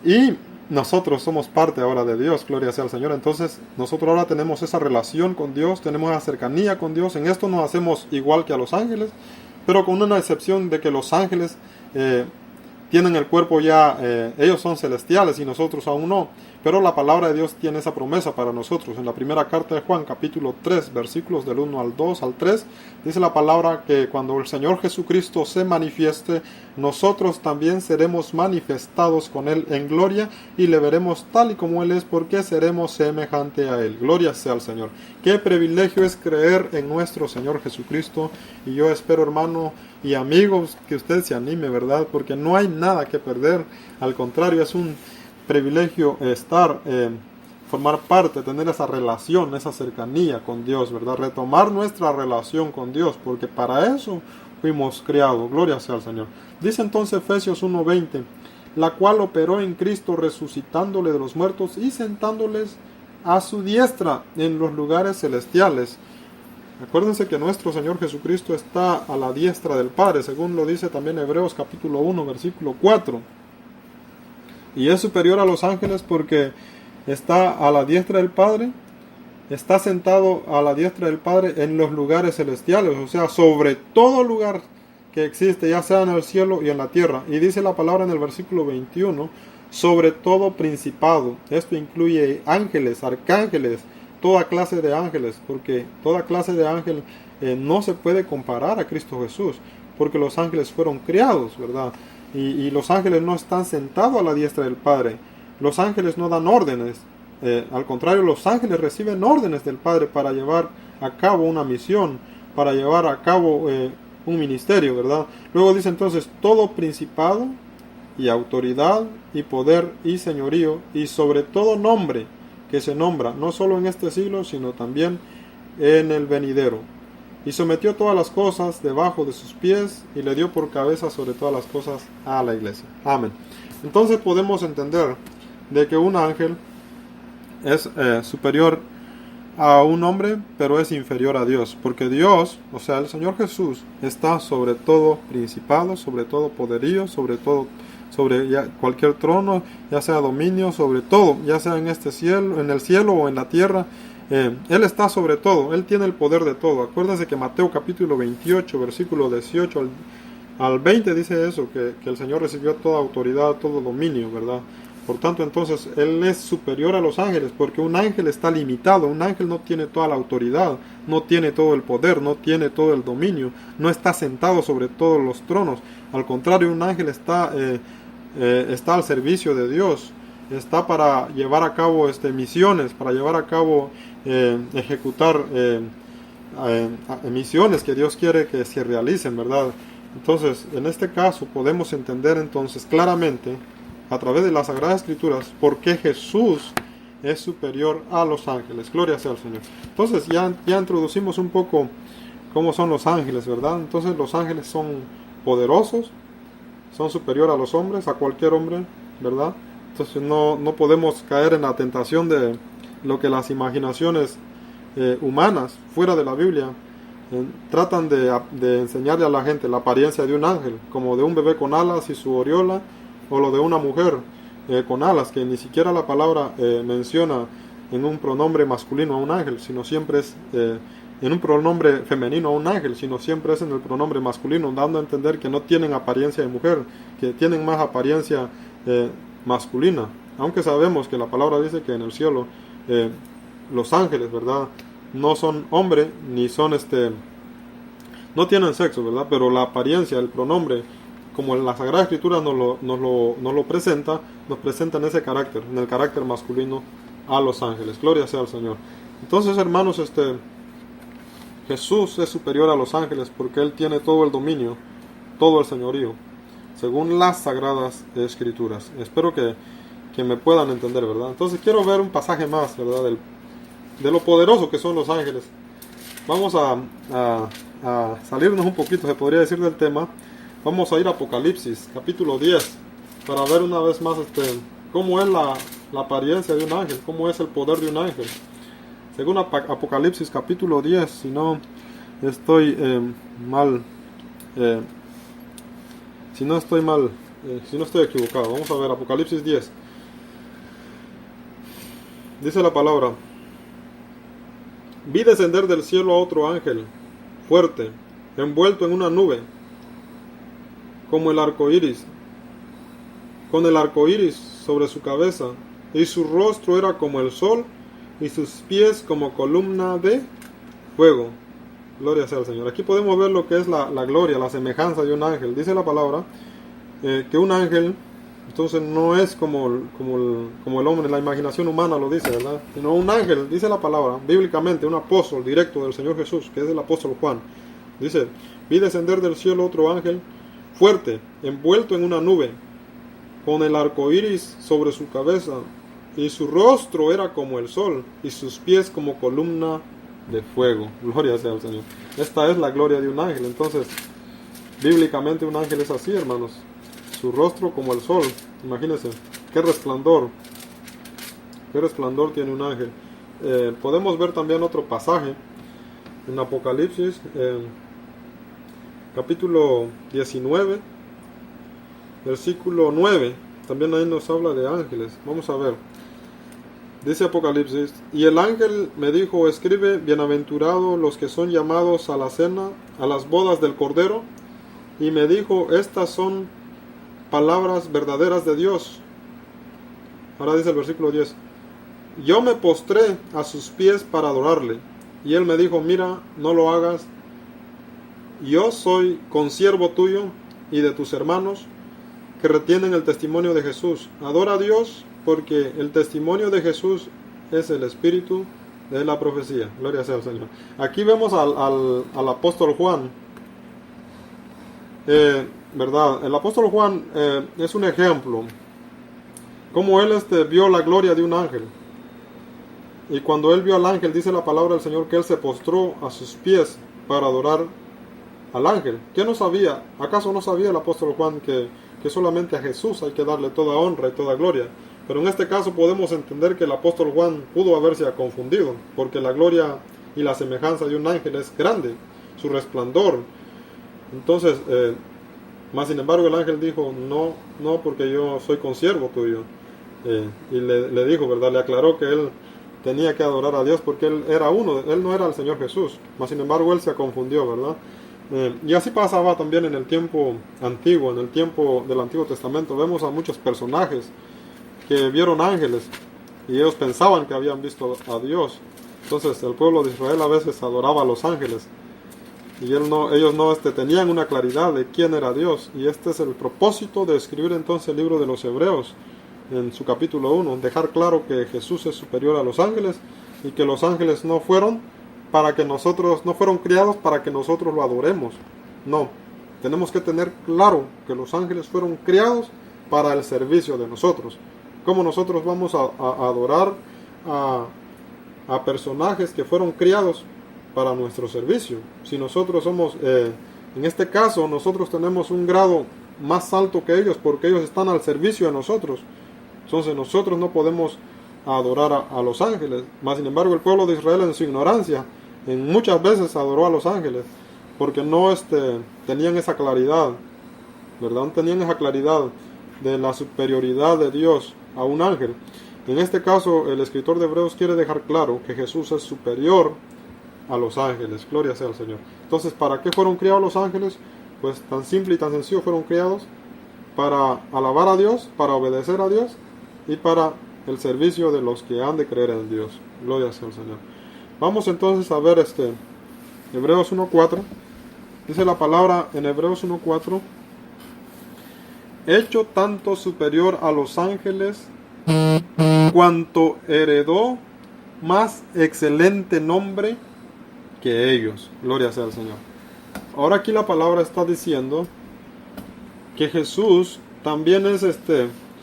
Y nosotros somos parte ahora de Dios, gloria sea al Señor. Entonces nosotros ahora tenemos esa relación con Dios, tenemos esa cercanía con Dios. En esto nos hacemos igual que a los ángeles, pero con una excepción de que los ángeles tienen el cuerpo ya, ellos son celestiales y nosotros aún no. Pero la palabra de Dios tiene esa promesa para nosotros. En la primera carta de Juan, capítulo 3, versículos del 1 al 2 al 3, dice la palabra que cuando el Señor Jesucristo se manifieste, nosotros también seremos manifestados con Él en gloria y le veremos tal y como Él es, porque seremos semejante a Él. Gloria sea al Señor. Qué privilegio es creer en nuestro Señor Jesucristo. Y yo espero, hermano y amigos, que usted se anime, ¿verdad? Porque no hay nada que perder. Al contrario, es un privilegio formar parte, tener esa relación, esa cercanía con Dios, ¿verdad? Retomar nuestra relación con Dios, porque para eso fuimos creados. Gloria sea al Señor. Dice entonces Efesios 1:20, la cual operó en Cristo resucitándole de los muertos y sentándoles a su diestra en los lugares celestiales. Acuérdense que nuestro Señor Jesucristo está a la diestra del Padre, según lo dice también Hebreos capítulo 1, versículo 4. Y es superior a los ángeles porque está a la diestra del Padre, está sentado a la diestra del Padre en los lugares celestiales, o sea, sobre todo lugar que existe, ya sea en el cielo y en la tierra. Y dice la palabra en el versículo 21, sobre todo principado. Esto incluye ángeles, arcángeles, toda clase de ángeles, porque toda clase de ángel no se puede comparar a Cristo Jesús, porque los ángeles fueron creados, ¿verdad? Y los ángeles no están sentados a la diestra del Padre. Los ángeles no dan órdenes. Al contrario, los ángeles reciben órdenes del Padre para llevar a cabo una misión, para llevar a cabo un ministerio, ¿verdad? Luego dice entonces, todo principado y autoridad y poder y señorío y sobre todo nombre que se nombra, no solo en este siglo, sino también en el venidero. Y sometió todas las cosas debajo de sus pies y le dio por cabeza sobre todas las cosas a la iglesia. Amén. Entonces podemos entender de que un ángel es superior a un hombre, pero es inferior a Dios, porque Dios, o sea, el Señor Jesús, está sobre todo principado, sobre todo poderío, sobre todo, sobre cualquier trono, ya sea dominio, sobre todo, ya sea en este cielo, en el cielo o en la tierra. Él está sobre todo, Él tiene el poder de todo. Acuérdense que Mateo capítulo 28, versículo 18 al 20 dice eso, que el Señor recibió toda autoridad, todo dominio, ¿verdad? Por tanto, entonces, Él es superior a los ángeles, porque un ángel está limitado, un ángel no tiene toda la autoridad, no tiene todo el poder, no tiene todo el dominio, no está sentado sobre todos los tronos. Al contrario, un ángel está al servicio de Dios, está para llevar a cabo misiones, para llevar a cabo, ejecutar misiones que Dios quiere que se realicen, ¿verdad? Entonces, en este caso podemos entender entonces claramente a través de las Sagradas Escrituras por qué Jesús es superior a los ángeles. Gloria sea al Señor. Entonces ya introducimos un poco cómo son los ángeles, ¿verdad? Entonces los ángeles son poderosos, son superior a los hombres, a cualquier hombre, ¿verdad? Entonces no podemos caer en la tentación lo que las imaginaciones humanas fuera de la Biblia tratan de enseñarle a la gente la apariencia de un ángel, como de un bebé con alas y su aureola, o lo de una mujer con alas, que ni siquiera la palabra menciona en un pronombre masculino a un ángel, sino siempre es en un pronombre femenino a un ángel, sino siempre es en el pronombre masculino, dando a entender que no tienen apariencia de mujer, que tienen más apariencia masculina, aunque sabemos que la palabra dice que en el cielo los ángeles, ¿verdad?, no son hombre, ni son no tienen sexo, ¿verdad? Pero la apariencia, el pronombre, como la Sagrada Escritura nos lo presenta, nos presenta en ese carácter, en el carácter masculino a los ángeles. Gloria sea al Señor. Entonces, hermanos, Jesús es superior a los ángeles porque Él tiene todo el dominio, todo el señorío, según las Sagradas Escrituras. Espero que me puedan entender, ¿verdad? Entonces quiero ver un pasaje más, ¿verdad?, de lo poderoso que son los ángeles. Vamos a salirnos un poquito, se podría decir, del tema. Vamos a ir a Apocalipsis, capítulo 10, para ver una vez más cómo es la apariencia de un ángel, cómo es el poder de un ángel. Según Apocalipsis, capítulo 10, si no estoy si no estoy equivocado. Vamos a ver Apocalipsis 10. Dice la palabra: vi descender del cielo a otro ángel, fuerte, envuelto en una nube, como el arco iris, con el arco iris sobre su cabeza, y su rostro era como el sol, y sus pies como columna de fuego. Gloria sea al Señor. Aquí podemos ver lo que es la gloria, la semejanza de un ángel. Dice la palabra que un ángel, entonces, no es como el hombre, la imaginación humana lo dice, ¿verdad? Sino un ángel, dice la palabra, bíblicamente, un apóstol directo del Señor Jesús, que es el apóstol Juan. Dice: vi descender del cielo otro ángel, fuerte, envuelto en una nube, con el arco iris sobre su cabeza, y su rostro era como el sol, y sus pies como columna de fuego. Gloria sea al Señor. Esta es la gloria de un ángel. Entonces, bíblicamente un ángel es así, hermanos. Su rostro como el sol. Imagínense, qué resplandor tiene un ángel. Podemos ver también otro pasaje en Apocalipsis, capítulo 19, versículo 9. También ahí nos habla de ángeles. Vamos a ver. Dice Apocalipsis: y el ángel me dijo: escribe, bienaventurados los que son llamados a la cena, a las bodas del Cordero. Y me dijo: estas son palabras verdaderas de Dios. Ahora dice el versículo 10: yo me postré a sus pies para adorarle. Y él me dijo: mira, no lo hagas. Yo soy consiervo tuyo y de tus hermanos que retienen el testimonio de Jesús. Adora a Dios, porque el testimonio de Jesús es el espíritu de la profecía. Gloria sea al Señor. Aquí vemos al apóstol Juan. ¿Verdad? El apóstol Juan es un ejemplo. Como él vio la gloria de un ángel. Y cuando él vio al ángel, dice la palabra del Señor que él se postró a sus pies para adorar al ángel. ¿Qué no sabía? ¿Acaso no sabía el apóstol Juan que solamente a Jesús hay que darle toda honra y toda gloria? Pero en este caso podemos entender que el apóstol Juan pudo haberse confundido, porque la gloria y la semejanza de un ángel es grande, su resplandor. Entonces, más sin embargo el ángel dijo: no, porque yo soy consiervo tuyo. Y le dijo, ¿verdad? Le aclaró que él tenía que adorar a Dios porque él era uno, él no era el Señor Jesús. Más sin embargo él se confundió, ¿verdad? Y así pasaba también en el tiempo antiguo, en el tiempo del Antiguo Testamento. Vemos a muchos personajes que vieron ángeles y ellos pensaban que habían visto a Dios. Entonces el pueblo de Israel a veces adoraba a los ángeles y ellos no tenían una claridad de quién era Dios. Y este es el propósito de escribir entonces el libro de los Hebreos en su capítulo 1, dejar claro que Jesús es superior a los ángeles y que los ángeles no fueron criados para que nosotros lo adoremos. No, tenemos que tener claro que los ángeles fueron criados para el servicio de nosotros. ¿Cómo nosotros vamos a adorar a personajes que fueron criados para nuestro servicio? Si nosotros somos, en este caso, nosotros tenemos un grado más alto que ellos porque ellos están al servicio de nosotros. Entonces nosotros no podemos a adorar a los ángeles. Mas sin embargo el pueblo de Israel en su ignorancia muchas veces adoró a los ángeles porque no tenían esa claridad, ¿verdad? No tenían esa claridad de la superioridad de Dios a un ángel. En este caso el escritor de Hebreos quiere dejar claro que Jesús es superior a los ángeles. Gloria sea al Señor. Entonces, ¿para qué fueron criados los ángeles? Pues tan simple y tan sencillo, fueron criados para alabar a Dios, para obedecer a Dios y para el servicio de los que han de creer en Dios. Gloria sea al Señor. Vamos entonces a ver Hebreos 1:4. Dice la palabra en Hebreos 1:4: hecho tanto superior a los ángeles, cuanto heredó más excelente nombre que ellos. Gloria sea al Señor. Ahora aquí la palabra está diciendo que Jesús también es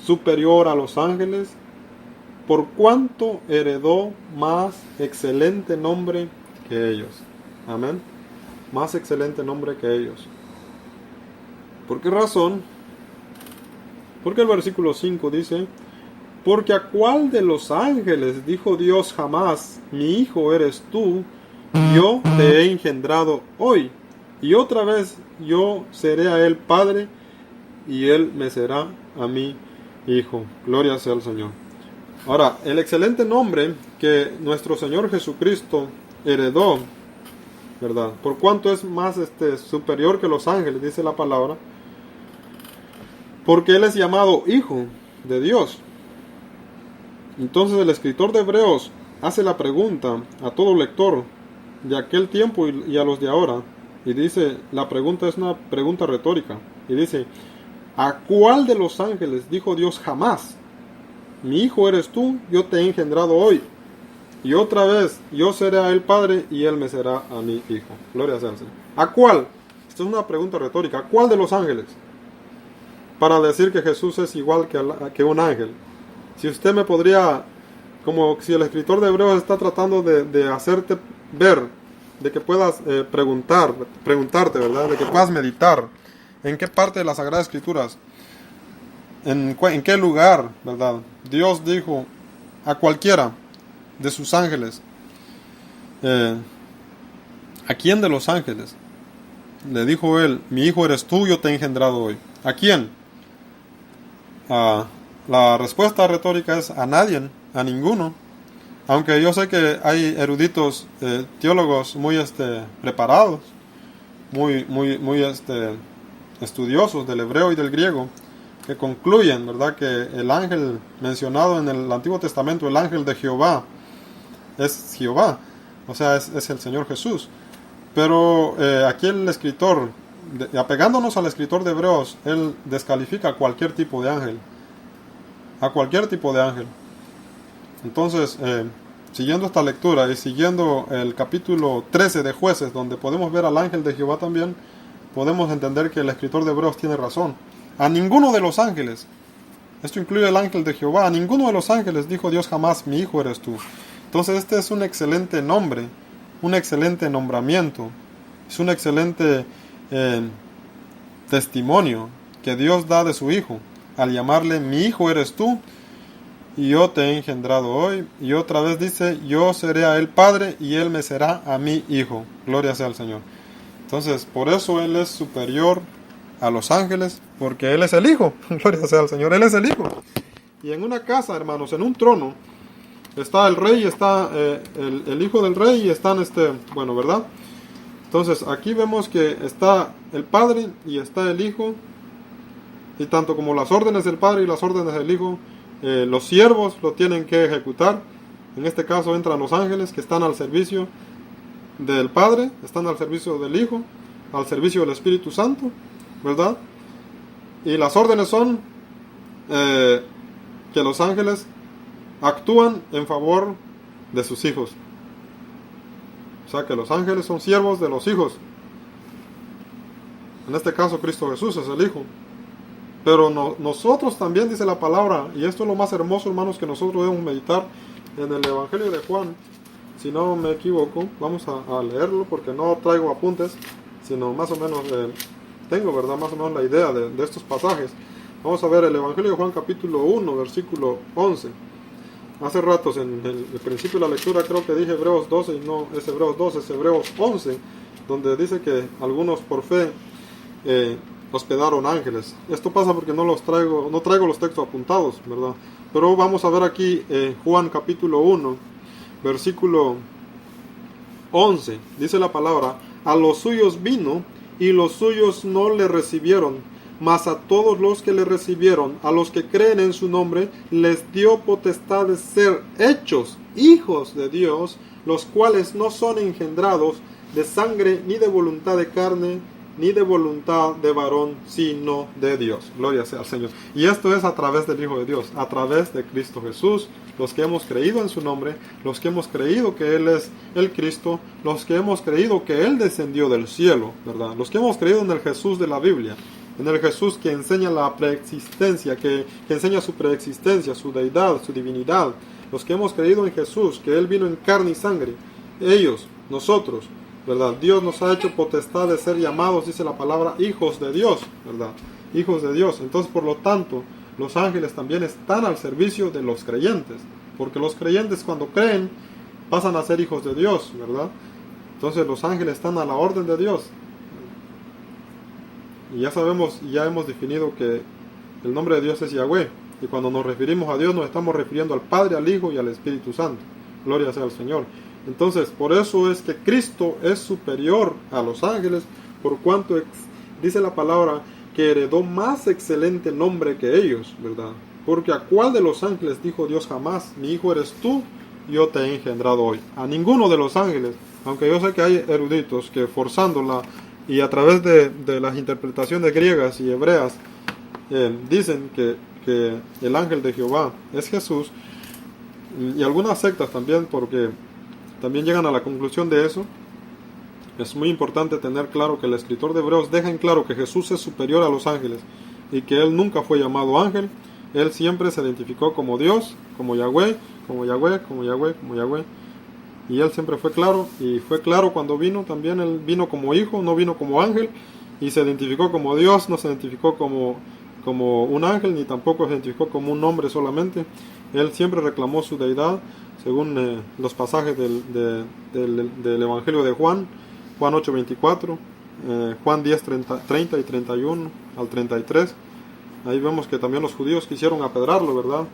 superior a los ángeles, por cuanto heredó más excelente nombre que ellos. Amén. Más excelente nombre que ellos. ¿Por qué razón? Porque el versículo 5 dice: porque a cuál de los ángeles dijo Dios jamás, mi hijo eres tú, yo te he engendrado hoy, y otra vez yo seré a él padre, y él me será a mí hijo. Gloria sea al Señor. Ahora, el excelente nombre que nuestro Señor Jesucristo heredó, ¿verdad? Por cuanto es más superior que los ángeles, dice la palabra, porque él es llamado hijo de Dios. Entonces el escritor de Hebreos hace la pregunta a todo lector de aquel tiempo y a los de ahora, y dice, la pregunta es una pregunta retórica, y dice: ¿a cuál de los ángeles dijo Dios jamás, mi hijo eres tú, yo te he engendrado hoy, y otra vez yo seré a él padre, y él me será a mí hijo? Gloria sea al Señor. ¿A cuál? Esta es una pregunta retórica. ¿A cuál de los ángeles? Para decir que Jesús es igual que un ángel. Si usted me podría, como si el escritor de Hebreos está tratando de hacerte ver, de que puedas preguntarte, ¿verdad? De que puedas meditar en qué parte de las Sagradas Escrituras, en qué lugar, ¿verdad? Dios dijo a cualquiera de sus ángeles, ¿a quién de los ángeles le dijo él, mi hijo eres tú, yo te he engendrado hoy? ¿A quién? La respuesta retórica es a nadie, a ninguno. Aunque yo sé que hay eruditos teólogos muy preparados, muy estudiosos del hebreo y del griego, que concluyen, ¿verdad?, que el ángel mencionado en el Antiguo Testamento, el ángel de Jehová, es Jehová, o sea, es el Señor Jesús. Pero aquí el escritor, apegándonos al escritor de Hebreos, él descalifica a cualquier tipo de ángel. A cualquier tipo de ángel. Entonces, siguiendo esta lectura y siguiendo el capítulo 13 de Jueces, donde podemos ver al ángel de Jehová también, podemos entender que el escritor de Hebreos tiene razón. A ninguno de los ángeles, esto incluye el ángel de Jehová, a ninguno de los ángeles dijo Dios jamás, mi hijo eres tú. Entonces este es un excelente nombre, un excelente nombramiento, es un excelente testimonio que Dios da de su hijo, al llamarle mi hijo eres tú, y yo te he engendrado hoy. Y otra vez dice, yo seré a él padre, y él me será a mí hijo. Gloria sea al Señor. Entonces, por eso él es superior a los ángeles, porque él es el hijo. Gloria sea al Señor, él es el hijo. Y en una casa, hermanos, en un trono, está el rey, está el hijo del rey, y están bueno, ¿verdad? Entonces, aquí vemos que está el padre y está el hijo, y tanto como las órdenes del padre y las órdenes del hijo, los siervos lo tienen que ejecutar. En este caso entran los ángeles, que están al servicio del Padre, están al servicio del Hijo, al servicio del Espíritu Santo, ¿verdad? Y las órdenes son que los ángeles actúan en favor de sus hijos. O sea que los ángeles son siervos de los hijos. En este caso Cristo Jesús es el Hijo. Pero nosotros también, dice la palabra, y esto es lo más hermoso, hermanos, que nosotros debemos meditar en el Evangelio de Juan. Si no me equivoco, vamos a leerlo, porque no traigo apuntes, sino más o menos tengo, ¿verdad?, más o menos la idea de estos pasajes. Vamos a ver el Evangelio de Juan capítulo 1, versículo 11. hace ratos en el principio de la lectura creo que dije Hebreos 12 y no es Hebreos 12, es Hebreos 11, donde dice que algunos por fe hospedaron ángeles. Esto pasa porque no traigo los textos apuntados, ¿verdad? Pero vamos a ver aquí Juan capítulo 1, versículo 11, dice la palabra: a los suyos vino y los suyos no le recibieron, mas a todos los que le recibieron, a los que creen en su nombre, les dio potestad de ser hechos hijos de Dios, los cuales no son engendrados de sangre, ni de voluntad de carne, ni de voluntad de varón, sino de Dios. Gloria sea al Señor. Y esto es a través del Hijo de Dios, a través de Cristo Jesús, los que hemos creído en su nombre, los que hemos creído que Él es el Cristo, los que hemos creído que Él descendió del cielo, ¿verdad? Los que hemos creído en el Jesús de la Biblia, en el Jesús que enseña la preexistencia, que enseña su preexistencia, su deidad, su divinidad. Los que hemos creído en Jesús, que Él vino en carne y sangre, ellos, nosotros, ¿verdad? Dios nos ha hecho potestad de ser llamados, dice la palabra, hijos de Dios, ¿verdad? Hijos de Dios. Entonces, por lo tanto, los ángeles también están al servicio de los creyentes, porque los creyentes cuando creen pasan a ser hijos de Dios, ¿verdad? Entonces los ángeles están a la orden de Dios. Y ya sabemos, ya hemos definido que el nombre de Dios es Yahweh, y cuando nos referimos a Dios nos estamos refiriendo al Padre, al Hijo y al Espíritu Santo. Gloria sea al Señor. Entonces, por eso es que Cristo es superior a los ángeles, por cuanto dice la palabra que heredó más excelente nombre que ellos, ¿verdad? Porque ¿a cuál de los ángeles dijo Dios jamás: mi hijo eres tú, yo te he engendrado hoy? A ninguno de los ángeles, aunque yo sé que hay eruditos que forzándola y a través de las interpretaciones griegas y hebreas dicen que el ángel de Jehová es Jesús, y algunas sectas también, porque también llegan a la conclusión de eso. Es muy importante tener claro que el escritor de Hebreos deja en claro que Jesús es superior a los ángeles y que Él nunca fue llamado ángel. Él siempre se identificó como Dios, como Yahweh, como Yahweh, como Yahweh, como Yahweh. Y Él siempre fue claro, y fue claro cuando vino también. Él vino como hijo, no vino como ángel, y se identificó como Dios, no se identificó como un ángel, ni tampoco se identificó como un hombre solamente. Él siempre reclamó su deidad, según los pasajes del Evangelio de Juan 8:24, Juan 10:30 y 31 al 33. Ahí vemos que también los judíos quisieron apedrarlo, ¿verdad?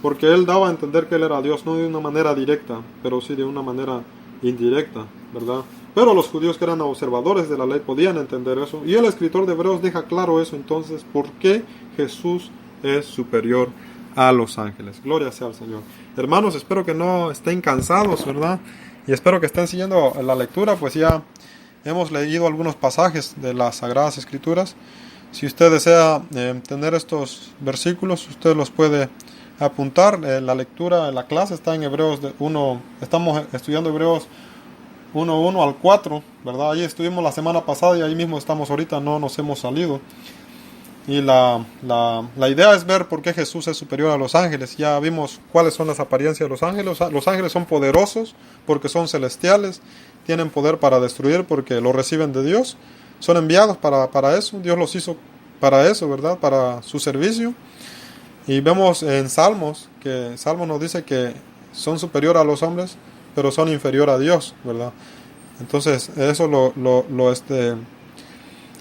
Porque él daba a entender que él era Dios, no de una manera directa, pero sí de una manera indirecta, ¿verdad? Pero los judíos que eran observadores de la ley podían entender eso. Y el escritor de Hebreos deja claro eso entonces, ¿por qué Jesús es superior a los ángeles? Gloria sea al Señor. Hermanos, espero que no estén cansados, ¿verdad? Y espero que estén siguiendo la lectura, pues ya hemos leído algunos pasajes de las Sagradas Escrituras. Si usted desea tener estos versículos, usted los puede apuntar. La lectura, la clase está en Hebreos 1, estamos estudiando Hebreos 1 al 4, ¿verdad? Ahí estuvimos la semana pasada y ahí mismo estamos ahorita, no nos hemos salido. Y la idea es ver por qué Jesús es superior a los ángeles. Ya vimos cuáles son las apariencias de los ángeles. Los ángeles son poderosos porque son celestiales, tienen poder para destruir porque lo reciben de Dios, son enviados para eso, Dios los hizo para eso, ¿verdad? Para su servicio. Y vemos en Salmos, que Salmos nos dice que son superior a los hombres, pero son inferior a Dios, ¿verdad? Entonces, eso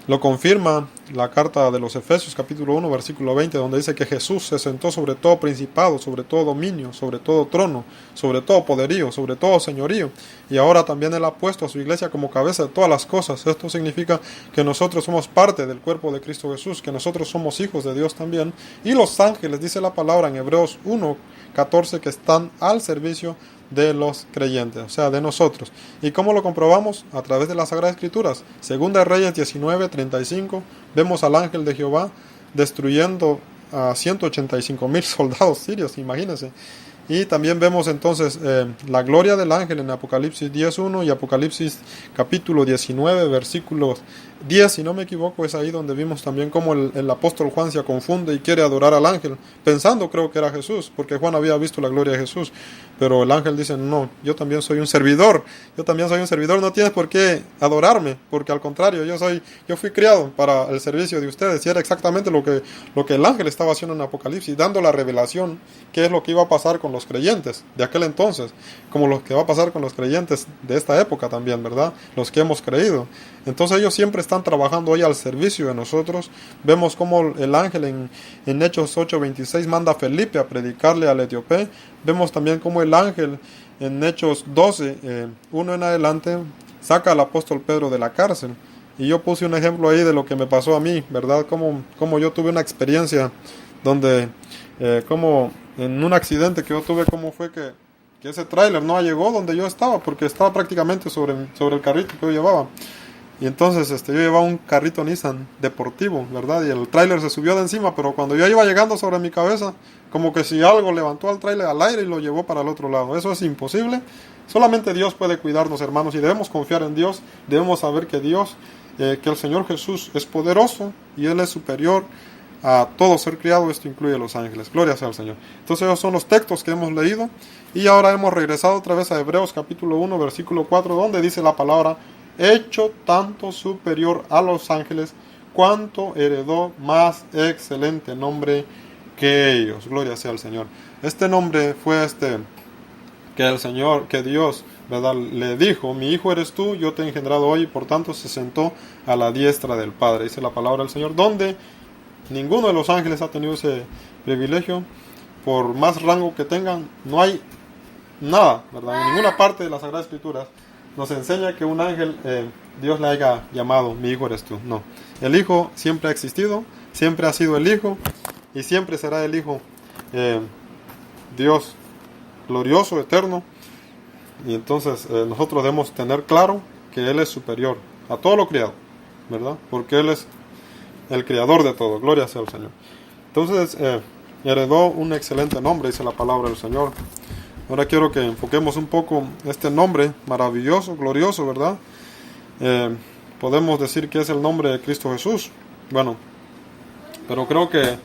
lo confirma la carta de los Efesios, capítulo 1, versículo 20, donde dice que Jesús se sentó sobre todo principado, sobre todo dominio, sobre todo trono, sobre todo poderío, sobre todo señorío. Y ahora también Él ha puesto a su iglesia como cabeza de todas las cosas. Esto significa que nosotros somos parte del cuerpo de Cristo Jesús, que nosotros somos hijos de Dios también. Y los ángeles, dice la palabra en Hebreos 1, 14, que están al servicio de los creyentes, o sea, de nosotros. ¿Y cómo lo comprobamos? A través de las Sagradas Escrituras. Segunda de Reyes 19:35, vemos al ángel de Jehová destruyendo a 185,000 soldados sirios, imagínense. Y también vemos entonces la gloria del ángel en Apocalipsis 10:1 y Apocalipsis capítulo 19, versículos 10, si no me equivoco, es ahí donde vimos también cómo el apóstol Juan se confunde y quiere adorar al ángel, pensando creo que era Jesús, porque Juan había visto la gloria de Jesús, pero el ángel dice, no, yo también soy un servidor, no tienes por qué adorarme, porque al contrario, yo fui criado para el servicio de ustedes, y era exactamente lo que el ángel estaba haciendo en Apocalipsis, dando la revelación, qué es lo que iba a pasar con con los creyentes de aquel entonces, como lo que va a pasar con los creyentes de esta época también, ¿verdad? Los que hemos creído. Entonces ellos siempre están trabajando hoy al servicio de nosotros. Vemos como el ángel en Hechos 8:26 manda a Felipe a predicarle al etíope. Vemos también como el ángel en Hechos 12, 1 en adelante, saca al apóstol Pedro de la cárcel. Y yo puse un ejemplo ahí de lo que me pasó a mí, ¿verdad? Como yo tuve una experiencia donde, como en un accidente que yo tuve, como fue que ese tráiler no llegó donde yo estaba, porque estaba prácticamente sobre el carrito que yo llevaba. Y entonces yo llevaba un carrito Nissan deportivo, ¿verdad? Y el tráiler se subió de encima, pero cuando yo iba llegando sobre mi cabeza, como que si algo levantó al tráiler al aire y lo llevó para el otro lado. Eso es imposible. Solamente Dios puede cuidarnos, hermanos, y debemos confiar en Dios. Debemos saber que Dios, que el Señor Jesús es poderoso y Él es superior a todo ser criado. Esto incluye a los ángeles. Gloria sea al Señor. Entonces esos son los textos que hemos leído. Y ahora hemos regresado otra vez a Hebreos capítulo 1, versículo 4, donde dice la palabra: hecho tanto superior a los ángeles, cuanto heredó más excelente nombre que ellos. Gloria sea al Señor. Este nombre fue que Dios, ¿verdad?, le dijo: mi hijo eres tú, yo te he engendrado hoy, y por tanto se sentó a la diestra del Padre. Dice la palabra del Señor, donde ninguno de los ángeles ha tenido ese privilegio. Por más rango que tengan, no hay nada, ¿verdad? En ninguna parte de las Sagradas Escrituras nos enseña que un ángel, Dios le haya llamado: mi hijo eres tú. No, el Hijo siempre ha existido, siempre ha sido el Hijo y siempre será el Hijo, Dios glorioso, eterno. Y entonces nosotros debemos tener claro que Él es superior a todo lo criado, ¿verdad? Porque Él es el creador de todo. Gloria sea al Señor. Entonces heredó un excelente nombre, dice la palabra del Señor. Ahora quiero que enfoquemos un poco este nombre maravilloso, glorioso, ¿verdad? Podemos decir que es el nombre de Cristo Jesús. Bueno, pero creo que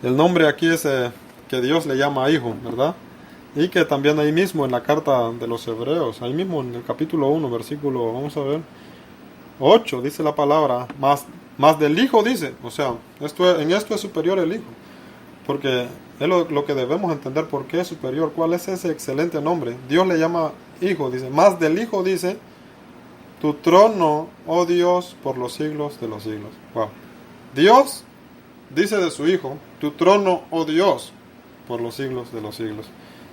el nombre aquí es que Dios le llama Hijo, ¿verdad? Y que también ahí mismo en la carta de los Hebreos, ahí mismo en el capítulo 1, versículo, vamos a ver, 8, dice la palabra: más del Hijo, dice. O sea, en esto es superior el Hijo. Porque es lo que debemos entender, por qué es superior, cuál es ese excelente nombre. Dios le llama Hijo, dice. Más del Hijo, dice: tu trono, oh Dios, por los siglos de los siglos. Wow. Dios dice de su Hijo: tu trono, oh Dios, por los siglos de los siglos.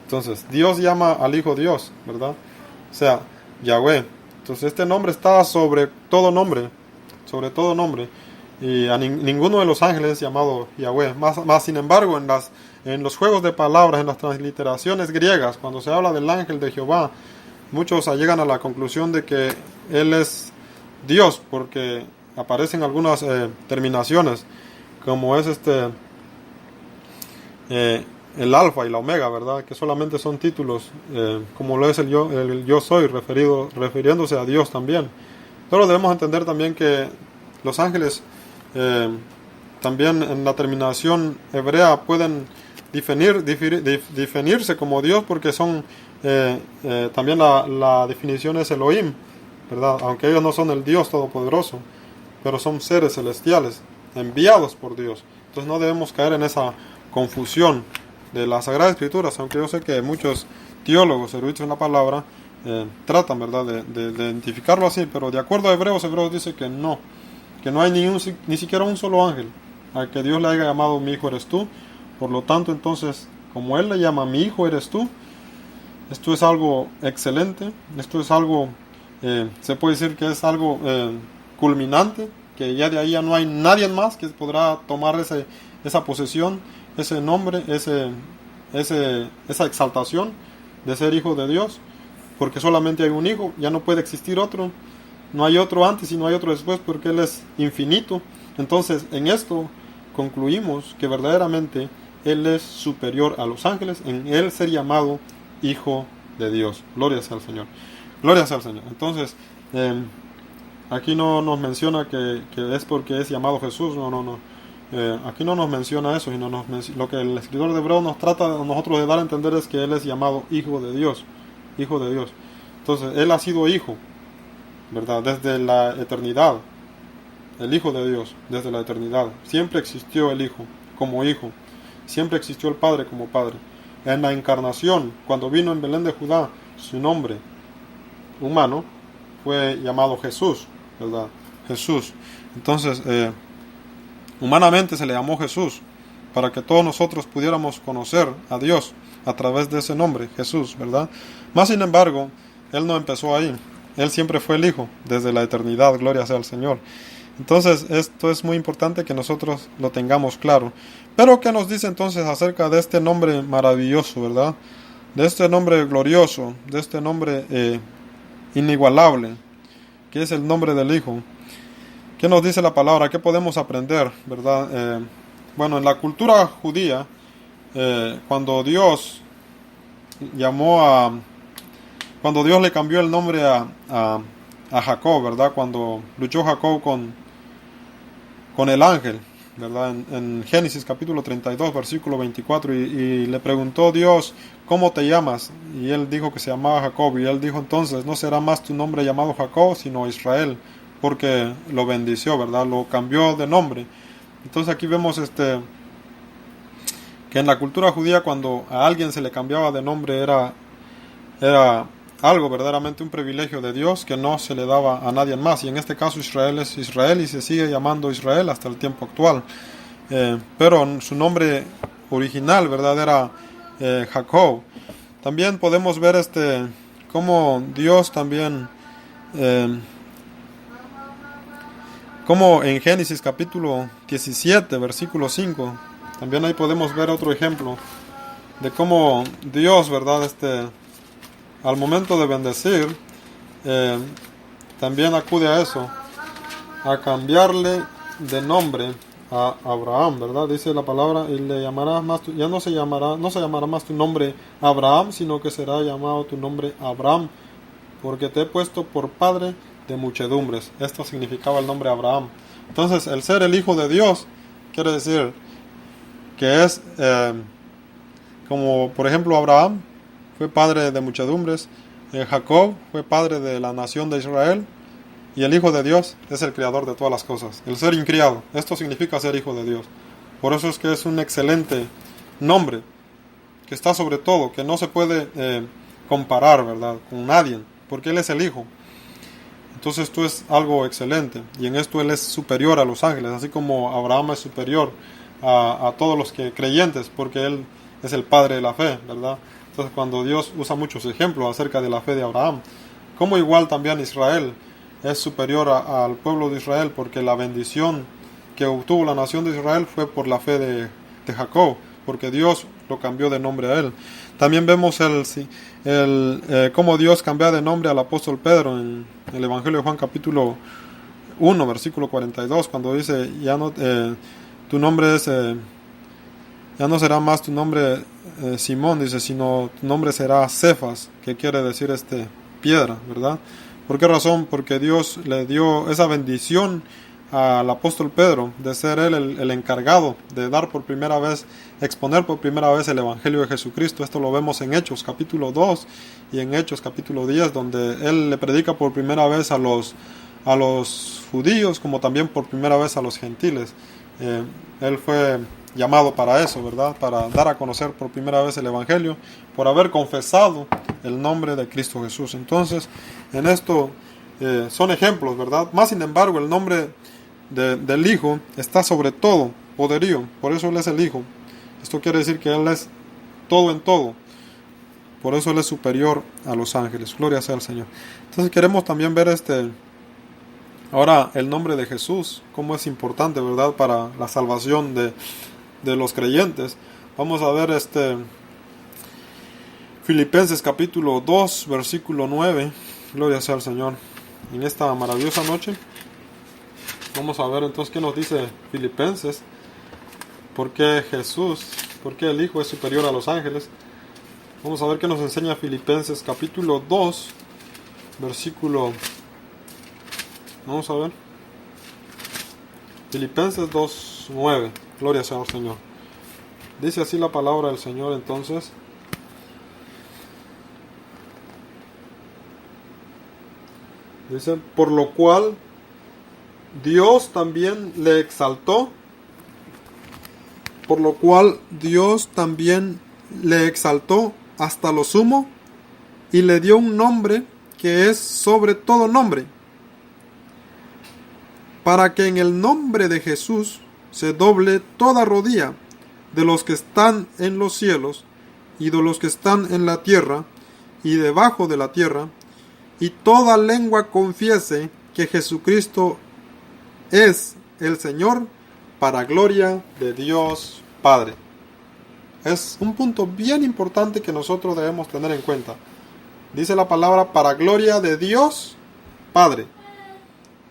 Entonces, Dios llama al Hijo Dios, ¿verdad? O sea, Yahweh. Entonces, este nombre está sobre todo nombre. Sobre todo nombre. Y a ninguno de los ángeles es llamado Yahweh. Más sin embargo, en los juegos de palabras, en las transliteraciones griegas, cuando se habla del ángel de Jehová, muchos llegan a la conclusión de que Él es Dios, porque aparecen algunas terminaciones, como es el alfa y la omega, ¿verdad? Que solamente son títulos, como lo es el yo soy, refiriéndose a Dios también. Pero debemos entender también que los ángeles, también en la terminación hebrea, pueden definirse como Dios, porque son también la definición es Elohim, ¿verdad? Aunque ellos no son el Dios Todopoderoso, pero son seres celestiales enviados por Dios. Entonces no debemos caer en esa confusión de las Sagradas Escrituras, aunque yo sé que muchos teólogos eruditos en la palabra tratan, ¿verdad?, de identificarlo así, pero de acuerdo a Hebreos dice que no hay ni siquiera un solo ángel al que Dios le haya llamado: mi hijo eres tú. Por lo tanto, entonces, como Él le llama: mi hijo eres tú, esto es algo excelente, esto es algo, se puede decir que es algo culminante, que ya de ahí ya no hay nadie más que podrá tomar esa posesión, ese nombre, esa exaltación de ser hijo de Dios, porque solamente hay un hijo, ya no puede existir otro. No hay otro antes y no hay otro después, porque Él es infinito. Entonces, en esto concluimos que verdaderamente Él es superior a los ángeles, en Él ser llamado Hijo de Dios. Gloria sea al Señor. Gloria sea al Señor. Entonces, aquí no nos menciona que es porque es llamado Jesús. No. Aquí no nos menciona eso, sino lo que el escritor de Hebreos nos trata a nosotros de dar a entender es que Él es llamado Hijo de Dios. Hijo de Dios. Entonces, Él ha sido Hijo, ¿verdad? Desde la eternidad. El Hijo de Dios, desde la eternidad. Siempre existió el Hijo como Hijo. Siempre existió el Padre como Padre. en la encarnación, cuando vino en Belén de Judá, su nombre humano fue llamado Jesús, ¿verdad? Jesús. Entonces, humanamente se le llamó Jesús, para que todos nosotros pudiéramos conocer a Dios a través de ese nombre, Jesús, ¿verdad? Más sin embargo, Él no empezó ahí. Él siempre fue el Hijo, desde la eternidad, gloria sea al Señor. Entonces, esto es muy importante que nosotros lo tengamos claro. Pero, ¿qué nos dice entonces acerca de este nombre maravilloso, verdad? De este nombre glorioso, de este nombre inigualable, que es el nombre del Hijo. ¿Qué nos dice la palabra? ¿Qué podemos aprender, verdad? Bueno, en la cultura judía, cuando Dios cuando Dios le cambió el nombre a Jacob, ¿verdad? Cuando luchó Jacob con el ángel, ¿verdad? En Génesis capítulo 32, versículo 24, y le preguntó Dios, ¿cómo te llamas? Y él dijo que se llamaba Jacob, y él dijo entonces, no será más tu nombre llamado Jacob, sino Israel, porque lo bendició, ¿verdad? Lo cambió de nombre. Entonces aquí vemos que en la cultura judía, cuando a alguien se le cambiaba de nombre, era algo verdaderamente un privilegio de Dios que no se le daba a nadie más. Y en este caso Israel es Israel y se sigue llamando Israel hasta el tiempo actual. Pero su nombre original, ¿verdad? Era Jacob. También podemos ver cómo Dios también, como en Génesis capítulo 17, versículo 5, también ahí podemos ver otro ejemplo de cómo Dios, ¿verdad? Al momento de bendecir, también acude a eso, a cambiarle de nombre a Abraham, ¿verdad? Dice la palabra, y le llamarás más, ya no se llamará más tu nombre Abraham, sino que será llamado tu nombre Abraham, porque te he puesto por padre de muchedumbres. Esto significaba el nombre Abraham. Entonces, el ser el hijo de Dios quiere decir que es como, por ejemplo, Abraham fue padre de muchedumbres, Jacob fue padre de la nación de Israel, y el Hijo de Dios es el creador de todas las cosas, el ser incriado. Esto significa ser hijo de Dios. Por eso es que es un excelente nombre, que está sobre todo, que no se puede comparar, ¿verdad?, con nadie, porque Él es el Hijo. Entonces esto es algo excelente, y en esto Él es superior a los ángeles, así como Abraham es superior a todos los creyentes, porque Él es el padre de la fe, ¿verdad? Entonces, cuando Dios usa muchos ejemplos acerca de la fe de Abraham, como igual también Israel es superior al pueblo de Israel, porque la bendición que obtuvo la nación de Israel fue por la fe de Jacob, porque Dios lo cambió de nombre a él. También vemos cómo Dios cambia de nombre al apóstol Pedro en el Evangelio de Juan capítulo 1, versículo 42, cuando dice, tu nombre es... ya no será más tu nombre Simón, dice, sino tu nombre será Cefas, que quiere decir piedra, ¿verdad? ¿Por qué razón? Porque Dios le dio esa bendición al apóstol Pedro de ser él el encargado de dar por primera vez, exponer por primera vez el Evangelio de Jesucristo. Esto lo vemos en Hechos capítulo 2 y en Hechos capítulo 10, donde él le predica por primera vez a los judíos, como también por primera vez a los gentiles. Él fue llamado para eso, ¿verdad? Para dar a conocer por primera vez el Evangelio, por haber confesado el nombre de Cristo Jesús. Entonces, en esto son ejemplos, ¿verdad? Más sin embargo, el nombre del Hijo está sobre todo poderío, por eso Él es el Hijo. Esto quiere decir que Él es todo en todo, por eso Él es superior a los ángeles. Gloria sea al Señor. Entonces queremos también ver ahora el nombre de Jesús, cómo es importante, ¿verdad?, para la salvación de los creyentes. Vamos a ver Filipenses capítulo 2, versículo 9. Gloria sea al Señor. En esta maravillosa noche vamos a ver entonces qué nos dice Filipenses, por qué el Hijo es superior a los ángeles. Vamos a ver qué nos enseña Filipenses capítulo 2, versículo... Vamos a ver. Filipenses 2, 9. Gloria sea al Señor. Dice así la palabra del Señor entonces. Dice, por lo cual Dios también le exaltó. Por lo cual Dios también le exaltó hasta lo sumo y le dio un nombre que es sobre todo nombre, para que en el nombre de Jesús se doble toda rodilla de los que están en los cielos y de los que están en la tierra y debajo de la tierra, y toda lengua confiese que Jesucristo es el Señor, para gloria de Dios Padre. Es un punto bien importante que nosotros debemos tener en cuenta. Dice la palabra para gloria de Dios Padre,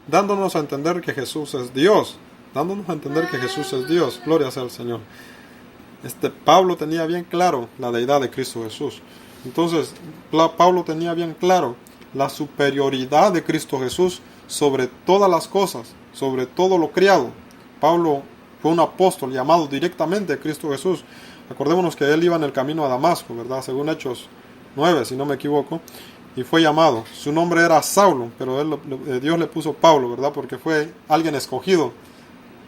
dándonos a entender que Jesús es Dios, gloria sea al Señor. Pablo tenía bien claro la deidad de Cristo Jesús. Entonces, Pablo tenía bien claro la superioridad de Cristo Jesús sobre todas las cosas, sobre todo lo creado. Pablo fue un apóstol llamado directamente de Cristo Jesús. Acordémonos que él iba en el camino a Damasco, ¿verdad? Según Hechos 9, si no me equivoco, y fue llamado. Su nombre era Saulo, pero Dios le puso Pablo, ¿verdad? Porque fue alguien escogido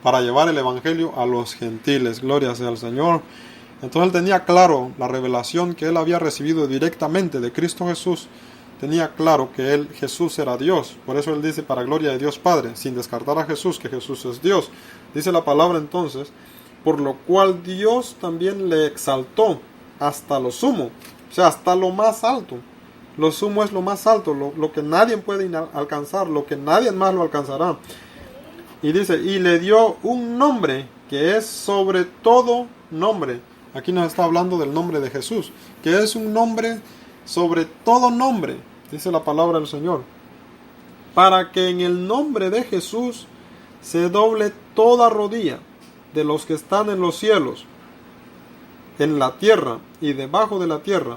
para llevar el evangelio a los gentiles. Gloria sea al Señor. Entonces él tenía claro la revelación que él había recibido directamente de Cristo Jesús. Tenía claro que Jesús era Dios. Por eso él dice para gloria de Dios Padre, sin descartar a Jesús, que Jesús es Dios. Dice la palabra entonces, por lo cual Dios también le exaltó hasta lo sumo, o sea, hasta lo más alto. Lo sumo es lo más alto, lo que nadie puede alcanzar, lo que nadie más lo alcanzará. Y dice, y le dio un nombre que es sobre todo nombre. Aquí nos está hablando del nombre de Jesús, que es un nombre sobre todo nombre, dice la palabra del Señor, para que en el nombre de Jesús se doble toda rodilla de los que están en los cielos, en la tierra y debajo de la tierra,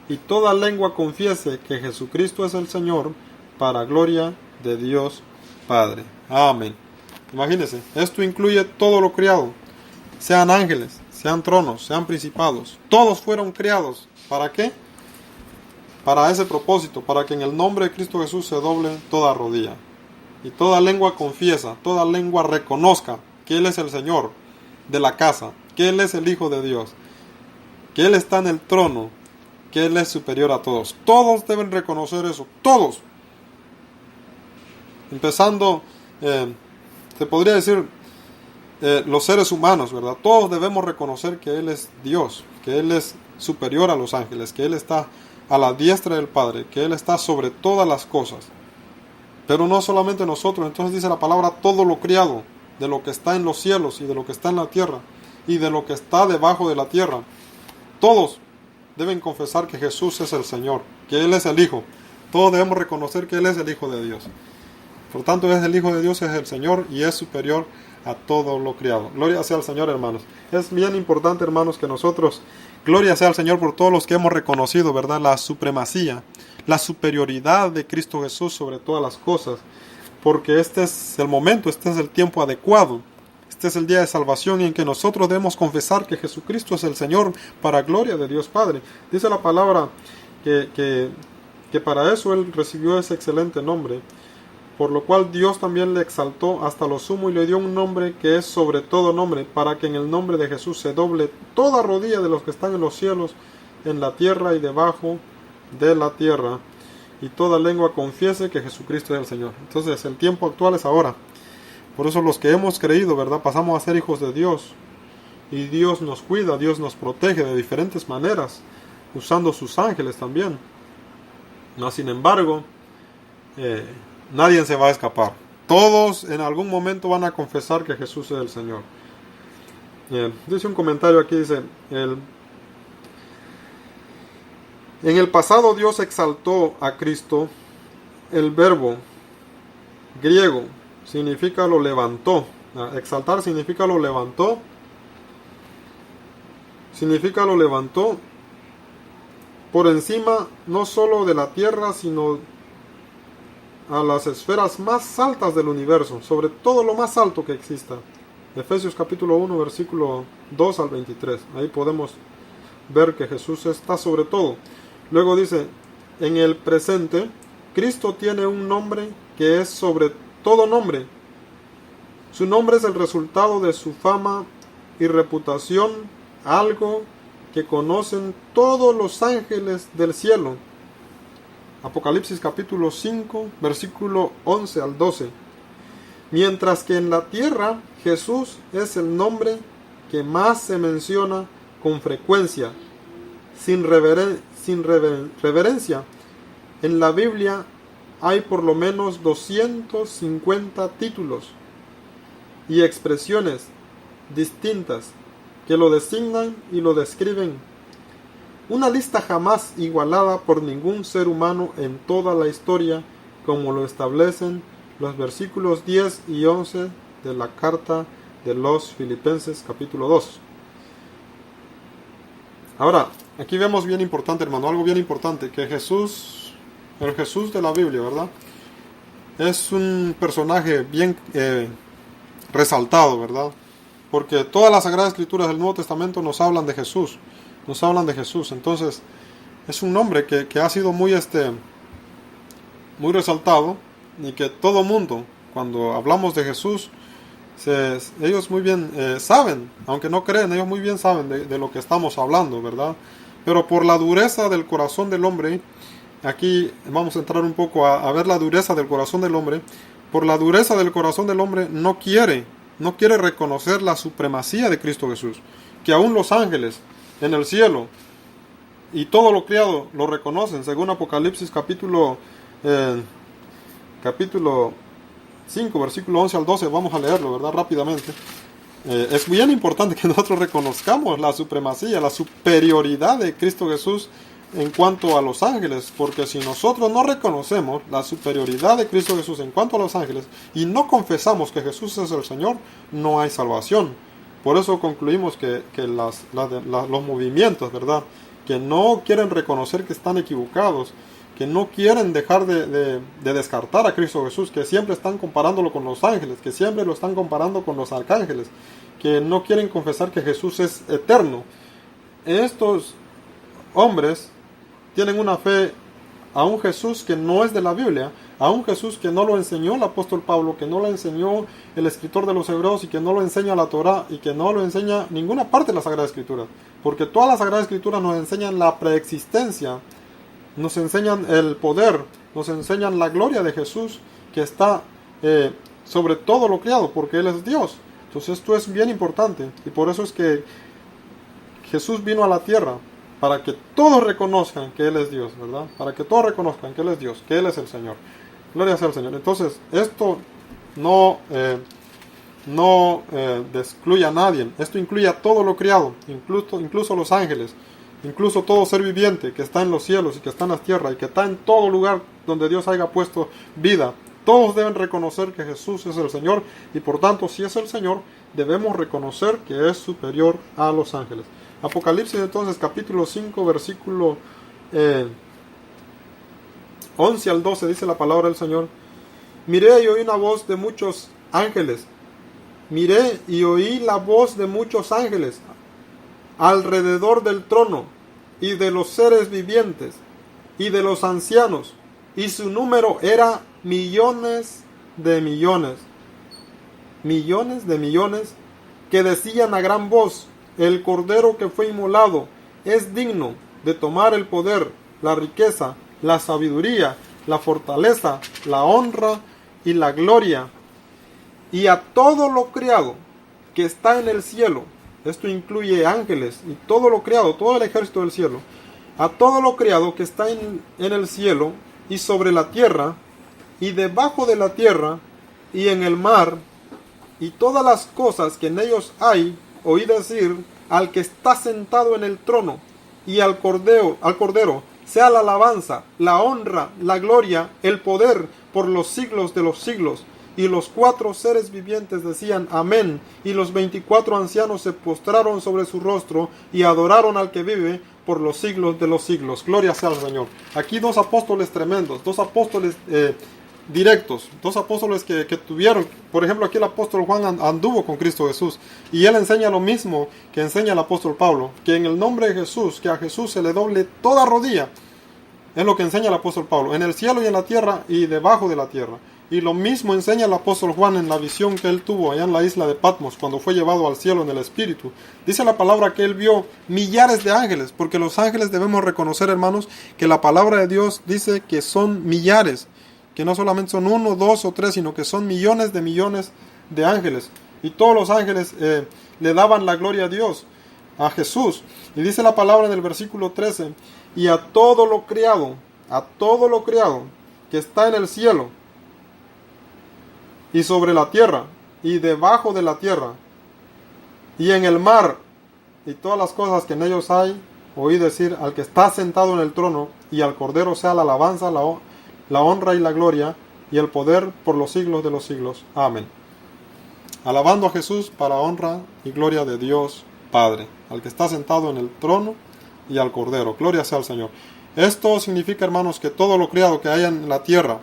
y toda lengua confiese que Jesucristo es el Señor, para gloria de Dios Padre. Amén. Imagínense, esto incluye todo lo creado, sean ángeles, sean tronos, sean principados, todos fueron creados. ¿Para qué? Para ese propósito, para que en el nombre de Cristo Jesús se doble toda rodilla y toda lengua confiesa, toda lengua reconozca que Él es el Señor de la casa, que Él es el Hijo de Dios, que Él está en el trono, que Él es superior a todos. Todos deben reconocer eso, todos. Empezando, se podría decir, los seres humanos, ¿verdad? Todos debemos reconocer que Él es Dios, que Él es superior a los ángeles, que Él está a la diestra del Padre, que Él está sobre todas las cosas. Pero no solamente nosotros, entonces dice la palabra todo lo criado, de lo que está en los cielos y de lo que está en la tierra y de lo que está debajo de la tierra. Todos deben confesar que Jesús es el Señor, que Él es el Hijo. Todos debemos reconocer que Él es el Hijo de Dios. Por tanto, es el Hijo de Dios, es el Señor y es superior a todo lo criado. Gloria sea al Señor, hermanos. Es bien importante, hermanos, que nosotros, gloria sea al Señor por todos los que hemos reconocido, ¿verdad?, la supremacía, la superioridad de Cristo Jesús sobre todas las cosas, porque este es el momento, este es el tiempo adecuado, este es el día de salvación en que nosotros debemos confesar que Jesucristo es el Señor para gloria de Dios Padre. Dice la palabra que para eso Él recibió ese excelente nombre, por lo cual Dios también le exaltó hasta lo sumo y le dio un nombre que es sobre todo nombre, para que en el nombre de Jesús se doble toda rodilla de los que están en los cielos, en la tierra y debajo de la tierra, y toda lengua confiese que Jesucristo es el Señor. Entonces el tiempo actual es ahora. Por eso los que hemos creído, ¿verdad?, pasamos a ser hijos de Dios, y Dios nos cuida, Dios nos protege de diferentes maneras, usando sus ángeles también. No, sin embargo, nadie se va a escapar. Todos en algún momento van a confesar que Jesús es el Señor. Dice un comentario aquí, dice, en el pasado Dios exaltó a Cristo. El verbo griego significa lo levantó. Exaltar significa lo levantó. Significa lo levantó por encima no solo de la tierra, sino a las esferas más altas del universo, sobre todo lo más alto que exista. Efesios capítulo 1, versículo 2 al 23. Ahí podemos ver que Jesús está sobre todo. Luego dice, en el presente, Cristo tiene un nombre que es sobre todo nombre. Su nombre es el resultado de su fama y reputación, algo que conocen todos los ángeles del cielo. Apocalipsis capítulo 5, versículo 11 al 12. Mientras que en la tierra Jesús es el nombre que más se menciona con frecuencia, sin reverencia. En la Biblia hay por lo menos 250 títulos y expresiones distintas que lo designan y lo describen. Una lista jamás igualada por ningún ser humano en toda la historia, como lo establecen los versículos 10 y 11 de la carta de los Filipenses capítulo 2. Ahora, aquí vemos bien importante, hermano, algo bien importante, que Jesús, el Jesús de la Biblia, ¿verdad? Es un personaje bien resaltado, ¿verdad? Porque todas las Sagradas Escrituras del Nuevo Testamento nos hablan de Jesús. Nos hablan de Jesús. Entonces, es un nombre que ha sido muy resaltado, y que todo mundo, cuando hablamos de Jesús, ellos muy bien saben, aunque no creen, ellos muy bien saben de lo que estamos hablando, ¿verdad? Pero por la dureza del corazón del hombre, aquí vamos a entrar un poco a ver la dureza del corazón del hombre. Por la dureza del corazón del hombre no quiere reconocer la supremacía de Cristo Jesús, que aún los ángeles en el cielo y todo lo criado lo reconocen, según Apocalipsis capítulo 5, versículo 11 al 12, vamos a leerlo, ¿verdad? Rápidamente. Es bien importante que nosotros reconozcamos la supremacía, la superioridad de Cristo Jesús en cuanto a los ángeles, porque si nosotros no reconocemos la superioridad de Cristo Jesús en cuanto a los ángeles y no confesamos que Jesús es el Señor, no hay salvación. Por eso concluimos que los movimientos, ¿verdad?, que no quieren reconocer que están equivocados, que no quieren dejar de descartar a Cristo Jesús, que siempre están comparándolo con los ángeles, que siempre lo están comparando con los arcángeles, que no quieren confesar que Jesús es eterno. Estos hombres tienen una fe a un Jesús que no es de la Biblia, a un Jesús que no lo enseñó el apóstol Pablo, que no lo enseñó el escritor de los Hebreos, y que no lo enseña la Torá, y que no lo enseña ninguna parte de la Sagrada Escritura, porque todas las Sagradas Escrituras nos enseñan la preexistencia, nos enseñan el poder, nos enseñan la gloria de Jesús, que está sobre todo lo creado, porque Él es Dios. Entonces esto es bien importante, y por eso es que Jesús vino a la tierra, para que todos reconozcan que Él es Dios, ¿verdad? Para que todos reconozcan que Él es Dios, que Él es el Señor. Gloria sea al Señor. Entonces, esto no excluye a nadie. Esto incluye a todo lo creado, incluso los ángeles, incluso todo ser viviente que está en los cielos y que está en la tierra y que está en todo lugar donde Dios haya puesto vida. Todos deben reconocer que Jesús es el Señor, y por tanto, si es el Señor, debemos reconocer que es superior a los ángeles. Apocalipsis entonces capítulo 5 versículo 11 al 12 dice la palabra del Señor: Miré y oí una voz de muchos ángeles. Miré y oí la voz de muchos ángeles alrededor del trono, y de los seres vivientes, y de los ancianos, y su número era millones de millones, que decían a gran voz: El Cordero que fue inmolado es digno de tomar el poder, la riqueza, la sabiduría, la fortaleza, la honra y la gloria. Y a todo lo creado que está en el cielo, esto incluye ángeles y todo lo creado, todo el ejército del cielo, a todo lo creado que está en el cielo y sobre la tierra y debajo de la tierra y en el mar, y todas las cosas que en ellos hay, oí decir al que está sentado en el trono y al Cordero, sea la alabanza, la honra, la gloria, el poder por los siglos de los siglos. Y los 4 seres vivientes decían amén, y los 24 ancianos se postraron sobre su rostro y adoraron al que vive por los siglos de los siglos. Gloria sea al Señor. Aquí 2 apóstoles tremendos, 2 apóstoles directos, 2 apóstoles que tuvieron, por ejemplo, aquí el apóstol Juan anduvo con Cristo Jesús, y él enseña lo mismo que enseña el apóstol Pablo, que en el nombre de Jesús, que a Jesús se le doble toda rodilla. Es lo que enseña el apóstol Pablo, en el cielo y en la tierra y debajo de la tierra. Y lo mismo enseña el apóstol Juan en la visión que él tuvo allá en la isla de Patmos, cuando fue llevado al cielo en el Espíritu. Dice la palabra que él vio millares de ángeles, porque los ángeles debemos reconocer, hermanos, que la palabra de Dios dice que son millares, que no solamente son 1, 2 o 3, sino que son millones de ángeles. Y todos los ángeles le daban la gloria a Dios, a Jesús. Y dice la palabra en el versículo 13, y a todo lo criado que está en el cielo, y sobre la tierra, y debajo de la tierra, y en el mar, y todas las cosas que en ellos hay, oí decir al que está sentado en el trono, y al Cordero sea la alabanza, la honra y la gloria, y el poder por los siglos de los siglos. Amén. Alabando a Jesús para honra y gloria de Dios Padre, al que está sentado en el trono, y al Cordero. Gloria sea al Señor. Esto significa, hermanos, que todo lo criado que haya en la tierra,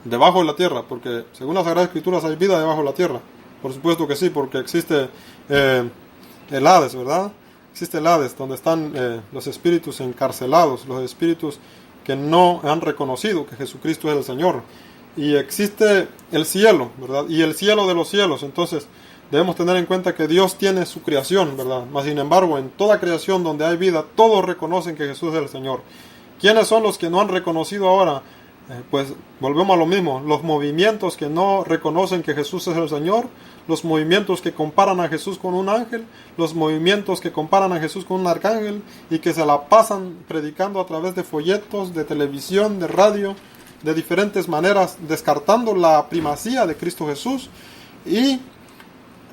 debajo de la tierra, porque según las Sagradas Escrituras hay vida debajo de la tierra. Por supuesto que sí, porque existe el Hades, ¿verdad? Existe el Hades, donde están los espíritus encarcelados, los espíritus que no han reconocido que Jesucristo es el Señor. Y existe el cielo, ¿verdad? Y el cielo de los cielos. Entonces debemos tener en cuenta que Dios tiene su creación, ¿verdad? Mas sin embargo, en toda creación donde hay vida, todos reconocen que Jesús es el Señor. ¿Quiénes son los que no han reconocido ahora? Pues volvemos a lo mismo, los movimientos que no reconocen que Jesús es el Señor, los movimientos que comparan a Jesús con un ángel, los movimientos que comparan a Jesús con un arcángel y que se la pasan predicando a través de folletos, de televisión, de radio, de diferentes maneras, descartando la primacía de Cristo Jesús. Y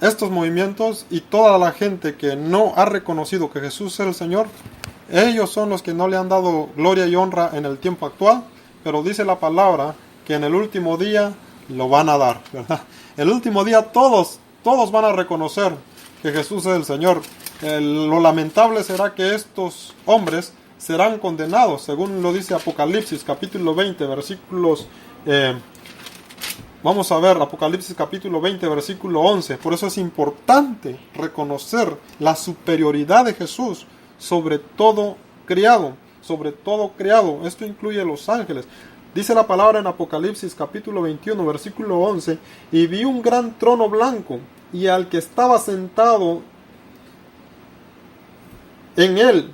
estos movimientos y toda la gente que no ha reconocido que Jesús es el Señor, ellos son los que no le han dado gloria y honra en el tiempo actual. Pero dice la palabra que en el último día lo van a dar, ¿verdad? El último día todos van a reconocer que Jesús es el Señor. Lo lamentable será que estos hombres serán condenados, según lo dice Apocalipsis capítulo 20, versículos... vamos a ver, Apocalipsis capítulo 20, versículo 11. Por eso es importante reconocer la superioridad de Jesús sobre todo criado. Sobre todo creado. Esto incluye los ángeles. Dice la palabra en Apocalipsis capítulo 21 versículo 11, y vi un gran trono blanco y al que estaba sentado en él,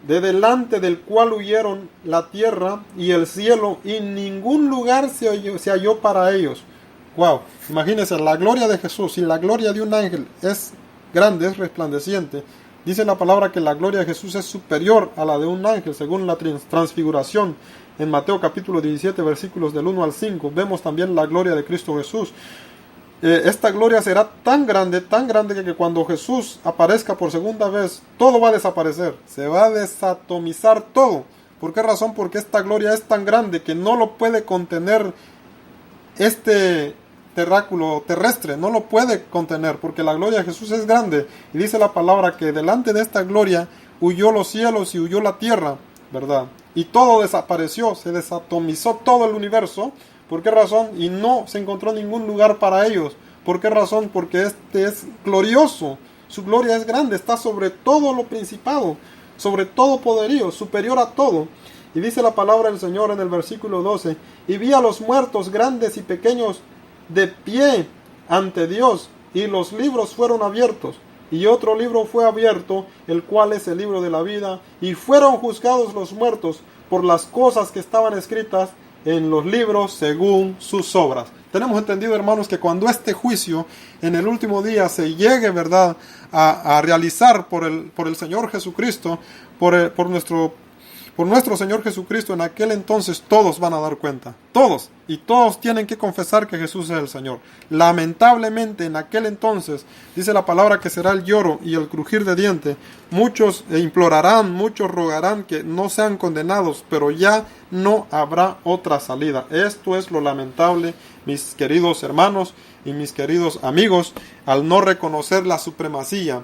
de delante del cual huyeron la tierra y el cielo, y ningún lugar se halló para ellos. Wow, imagínense, la gloria de Jesús y la gloria de un ángel es grande, es resplandeciente. Dice la palabra que la gloria de Jesús es superior a la de un ángel, según la transfiguración. En Mateo capítulo 17, versículos del 1 al 5, vemos también la gloria de Cristo Jesús. Esta gloria será tan grande que cuando Jesús aparezca por segunda vez, todo va a desaparecer. Se va a desatomizar todo. ¿Por qué razón? Porque esta gloria es tan grande que no lo puede contener este terráculo terrestre, no lo puede contener, porque la gloria de Jesús es grande. Y dice la palabra que delante de esta gloria huyó los cielos y huyó la tierra, ¿verdad? Y todo desapareció, se desatomizó todo el universo. ¿Por qué razón? Y no se encontró ningún lugar para ellos. ¿Por qué razón? Porque este es glorioso, su gloria es grande, está sobre todo lo principado, sobre todo poderío, superior a todo. Y dice la palabra del Señor en el versículo 12, y vi a los muertos grandes y pequeños de pie ante Dios, y los libros fueron abiertos, y otro libro fue abierto, el cual es el libro de la vida, y fueron juzgados los muertos por las cosas que estaban escritas en los libros según sus obras. Tenemos entendido, hermanos, que cuando este juicio en el último día se llegue, ¿verdad?, a realizar por el Señor Jesucristo, por nuestro Señor Jesucristo, en aquel entonces todos van a dar cuenta, todos, y todos tienen que confesar que Jesús es el Señor. Lamentablemente en aquel entonces, dice la palabra que será el lloro y el crujir de dientes. Muchos implorarán, muchos rogarán que no sean condenados, pero ya no habrá otra salida. Esto es lo lamentable, mis queridos hermanos y mis queridos amigos, al no reconocer la supremacía,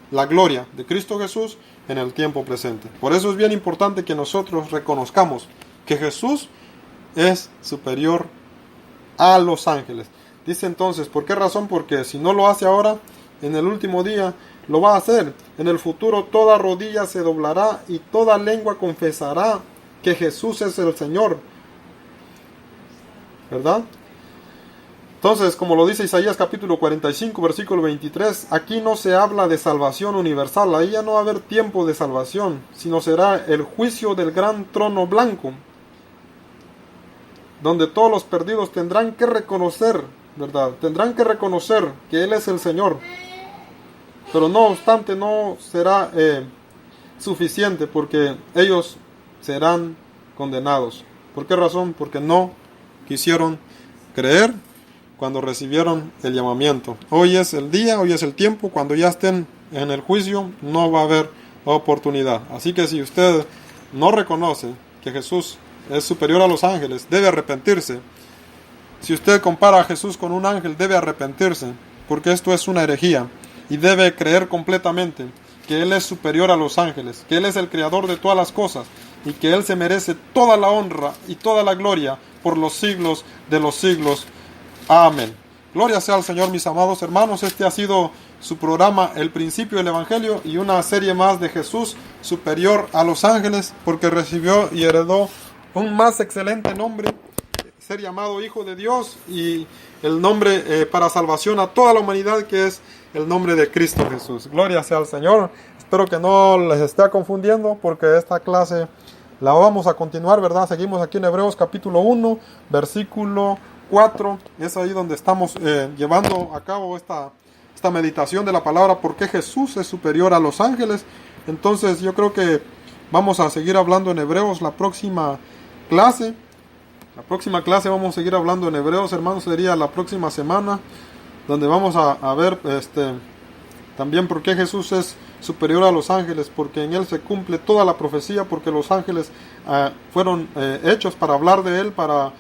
la gloria de Cristo Jesús en el tiempo presente. Por eso es bien importante que nosotros reconozcamos que Jesús es superior a los ángeles. Dice entonces, ¿por qué razón? Porque si no lo hace ahora, en el último día lo va a hacer. En el futuro toda rodilla se doblará y toda lengua confesará que Jesús es el Señor, ¿verdad? Entonces, como lo dice Isaías capítulo 45, versículo 23, aquí no se habla de salvación universal, ahí ya no va a haber tiempo de salvación, sino será el juicio del gran trono blanco, donde todos los perdidos tendrán que reconocer, ¿verdad? Tendrán que reconocer que Él es el Señor, pero no obstante no será suficiente, porque ellos serán condenados. ¿Por qué razón? Porque no quisieron creer cuando recibieron el llamamiento. Hoy es el día, hoy es el tiempo, cuando ya estén en el juicio no va a haber oportunidad. Así que si usted no reconoce que Jesús es superior a los ángeles, debe arrepentirse. Si usted compara a Jesús con un ángel, debe arrepentirse, porque esto es una herejía, y debe creer completamente que Él es superior a los ángeles, que Él es el creador de todas las cosas, y que Él se merece toda la honra y toda la gloria por los siglos de los siglos. Amén. Gloria sea al Señor, mis amados hermanos. Este ha sido su programa El Principio del Evangelio, y una serie más de Jesús superior a los ángeles, porque recibió y heredó un más excelente nombre, ser llamado Hijo de Dios, y el nombre para salvación a toda la humanidad, que es el nombre de Cristo Jesús. Gloria sea al Señor. Espero que no les esté confundiendo, porque esta clase la vamos a continuar, ¿verdad? Seguimos aquí en Hebreos capítulo 1, versículo 4. Es ahí donde estamos llevando a cabo esta meditación de la palabra, ¿por qué Jesús es superior a los ángeles? Entonces yo creo que vamos a seguir hablando en Hebreos la próxima clase. La próxima clase vamos a seguir hablando en Hebreos, hermanos, sería la próxima semana, donde vamos a ver también por qué Jesús es superior a los ángeles, porque en Él se cumple toda la profecía, porque los ángeles fueron hechos para hablar de Él, para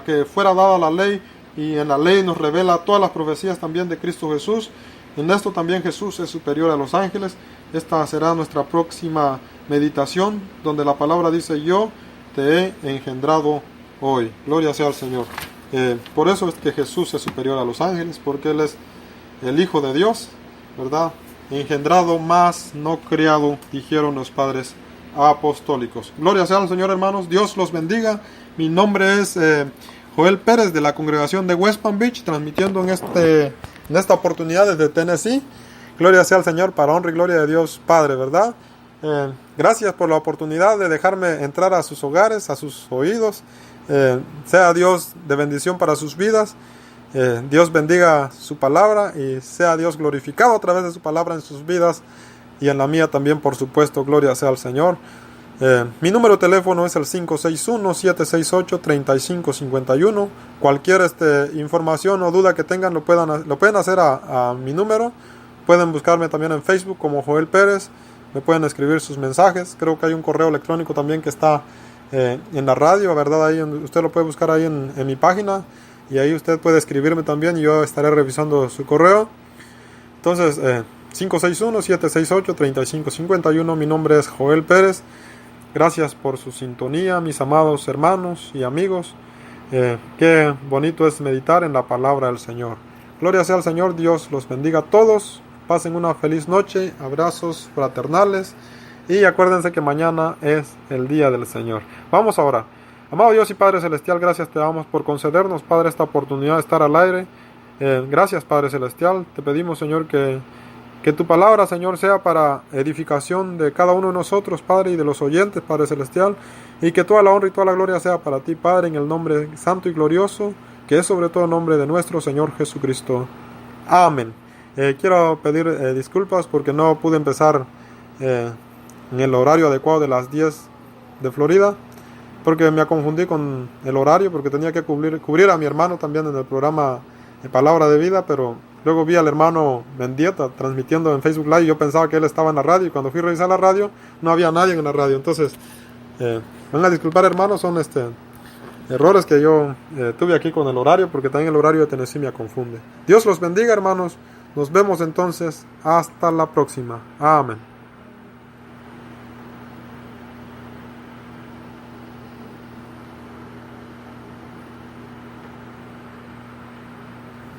que fuera dada la ley, y en la ley nos revela todas las profecías también de Cristo Jesús. En esto también Jesús es superior a los ángeles. Esta será nuestra próxima meditación, donde la palabra dice: yo te he engendrado hoy. Gloria sea al Señor. Por eso es que Jesús es superior a los ángeles, porque Él es el Hijo de Dios, ¿verdad? Engendrado más no criado, dijeron los padres apostólicos. Gloria sea al Señor, hermanos. Dios los bendiga. Mi nombre es Joel Pérez, de la congregación de West Palm Beach, transmitiendo en esta oportunidad desde Tennessee. Gloria sea al Señor, para honra y gloria de Dios Padre, ¿verdad? Gracias por la oportunidad de dejarme entrar a sus hogares, a sus oídos. Sea Dios de bendición para sus vidas. Dios bendiga su palabra, y sea Dios glorificado a través de su palabra en sus vidas y en la mía también, por supuesto. Gloria sea al Señor. Mi número de teléfono es el 561-768-3551. Cualquier información o duda que tengan lo pueden hacer a mi número. Pueden buscarme también en Facebook como Joel Pérez. Me pueden escribir sus mensajes. Creo que hay un correo electrónico también que está en la radio, ¿verdad? Ahí usted lo puede buscar ahí en mi página, y ahí usted puede escribirme también, y yo estaré revisando su correo. Entonces 561-768-3551. Mi nombre es Joel Pérez. Gracias por su sintonía, mis amados hermanos y amigos. Qué bonito es meditar en la palabra del Señor. Gloria sea al Señor. Dios los bendiga a todos. Pasen una feliz noche. Abrazos fraternales. Y acuérdense que mañana es el día del Señor. Vamos ahora. Amado Dios y Padre Celestial, gracias te damos por concedernos, Padre, esta oportunidad de estar al aire. Gracias, Padre Celestial. Te pedimos, Señor, que tu palabra, Señor, sea para edificación de cada uno de nosotros, Padre, y de los oyentes, Padre Celestial, y que toda la honra y toda la gloria sea para ti, Padre, en el nombre santo y glorioso, que es sobre todo el nombre de nuestro Señor Jesucristo. Amén. Quiero pedir disculpas porque no pude empezar en el horario adecuado de las 10 de Florida, porque me confundí con el horario, porque tenía que cubrir a mi hermano también en el programa de Palabra de Vida, pero luego vi al hermano Mendieta transmitiendo en Facebook Live, y yo pensaba que él estaba en la radio, y cuando fui a revisar la radio, no había nadie en la radio. Entonces, van a disculpar, hermanos, son errores que yo tuve aquí con el horario, porque también el horario de Tennessee me confunde. Dios los bendiga, hermanos. Nos vemos entonces. Hasta la próxima. Amén.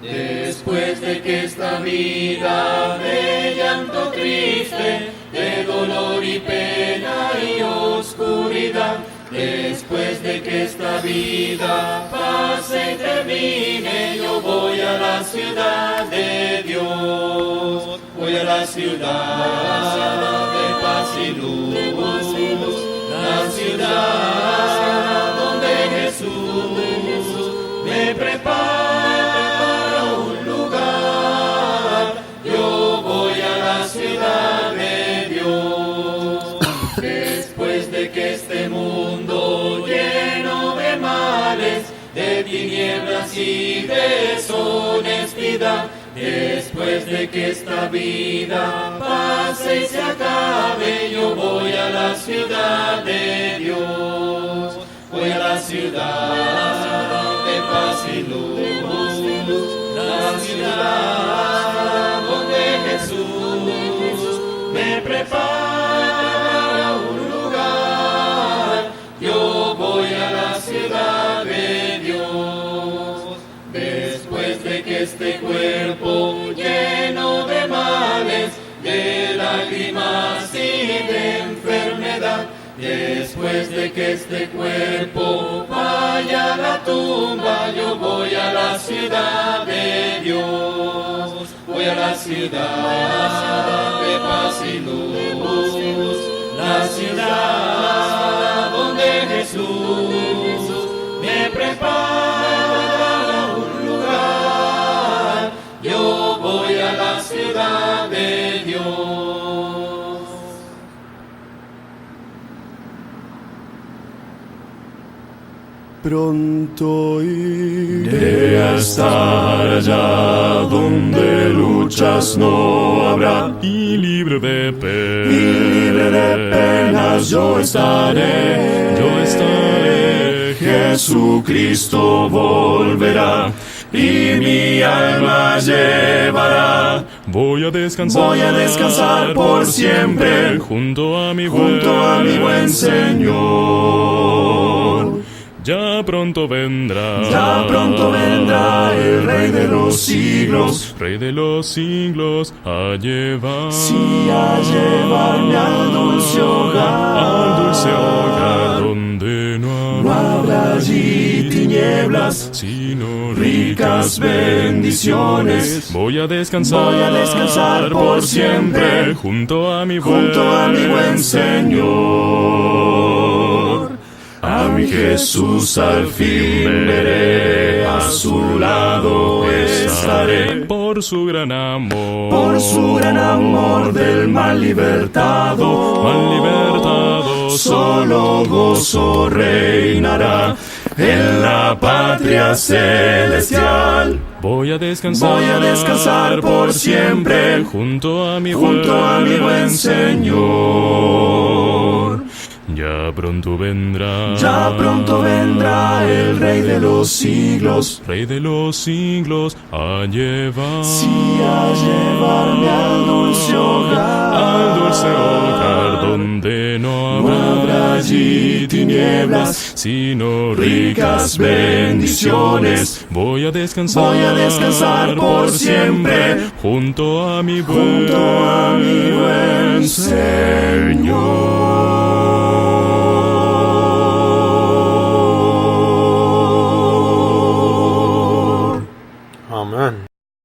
Después de que esta vida de llanto triste, de dolor y pena y oscuridad, Después de que esta vida pase y termine, yo voy a la ciudad de Dios. Voy a la ciudad de paz y luz, la ciudad donde Jesús me prepara un lugar. Yo voy a la ciudad de Dios. Después de que este mundo lleno de males, de tinieblas y deshonestidad, después de que esta vida pase y se acabe, yo voy a la ciudad de Dios. Voy a la ciudad de paz y luz, la ciudad donde Jesús me prepara un lugar. Yo voy a la ciudad de Dios. Después de que este cuerpo lleno de males, de lágrimas y de enfermedad, después de que este cuerpo vaya a la tumba, yo voy a la ciudad de Dios. Voy a la ciudad de paz y luz, la ciudad donde Jesús me prepara un lugar. Yo voy a la ciudad de Dios. Pronto iré a estar allá donde luchas no habrá, y libre de penas yo estaré. Jesucristo volverá y mi alma llevará. Voy a descansar por siempre junto a mi buen Señor. Ya pronto vendrá el Rey de los siglos, a llevar, a llevarme al dulce hogar, donde no habrá allí tinieblas, sino ricas bendiciones. Voy a descansar por siempre junto a mi buen Señor. A mi Jesús al fin veré, a su lado estaré. Por su gran amor, del mal libertado, solo gozo reinará en la patria celestial. Voy a descansar por siempre junto a mi buen Señor. Ya pronto vendrá el Rey de los siglos, a llevar, a llevarme al dulce hogar, donde no habrá allí tinieblas, sino ricas bendiciones. Voy a descansar por siempre junto a mi buen Señor.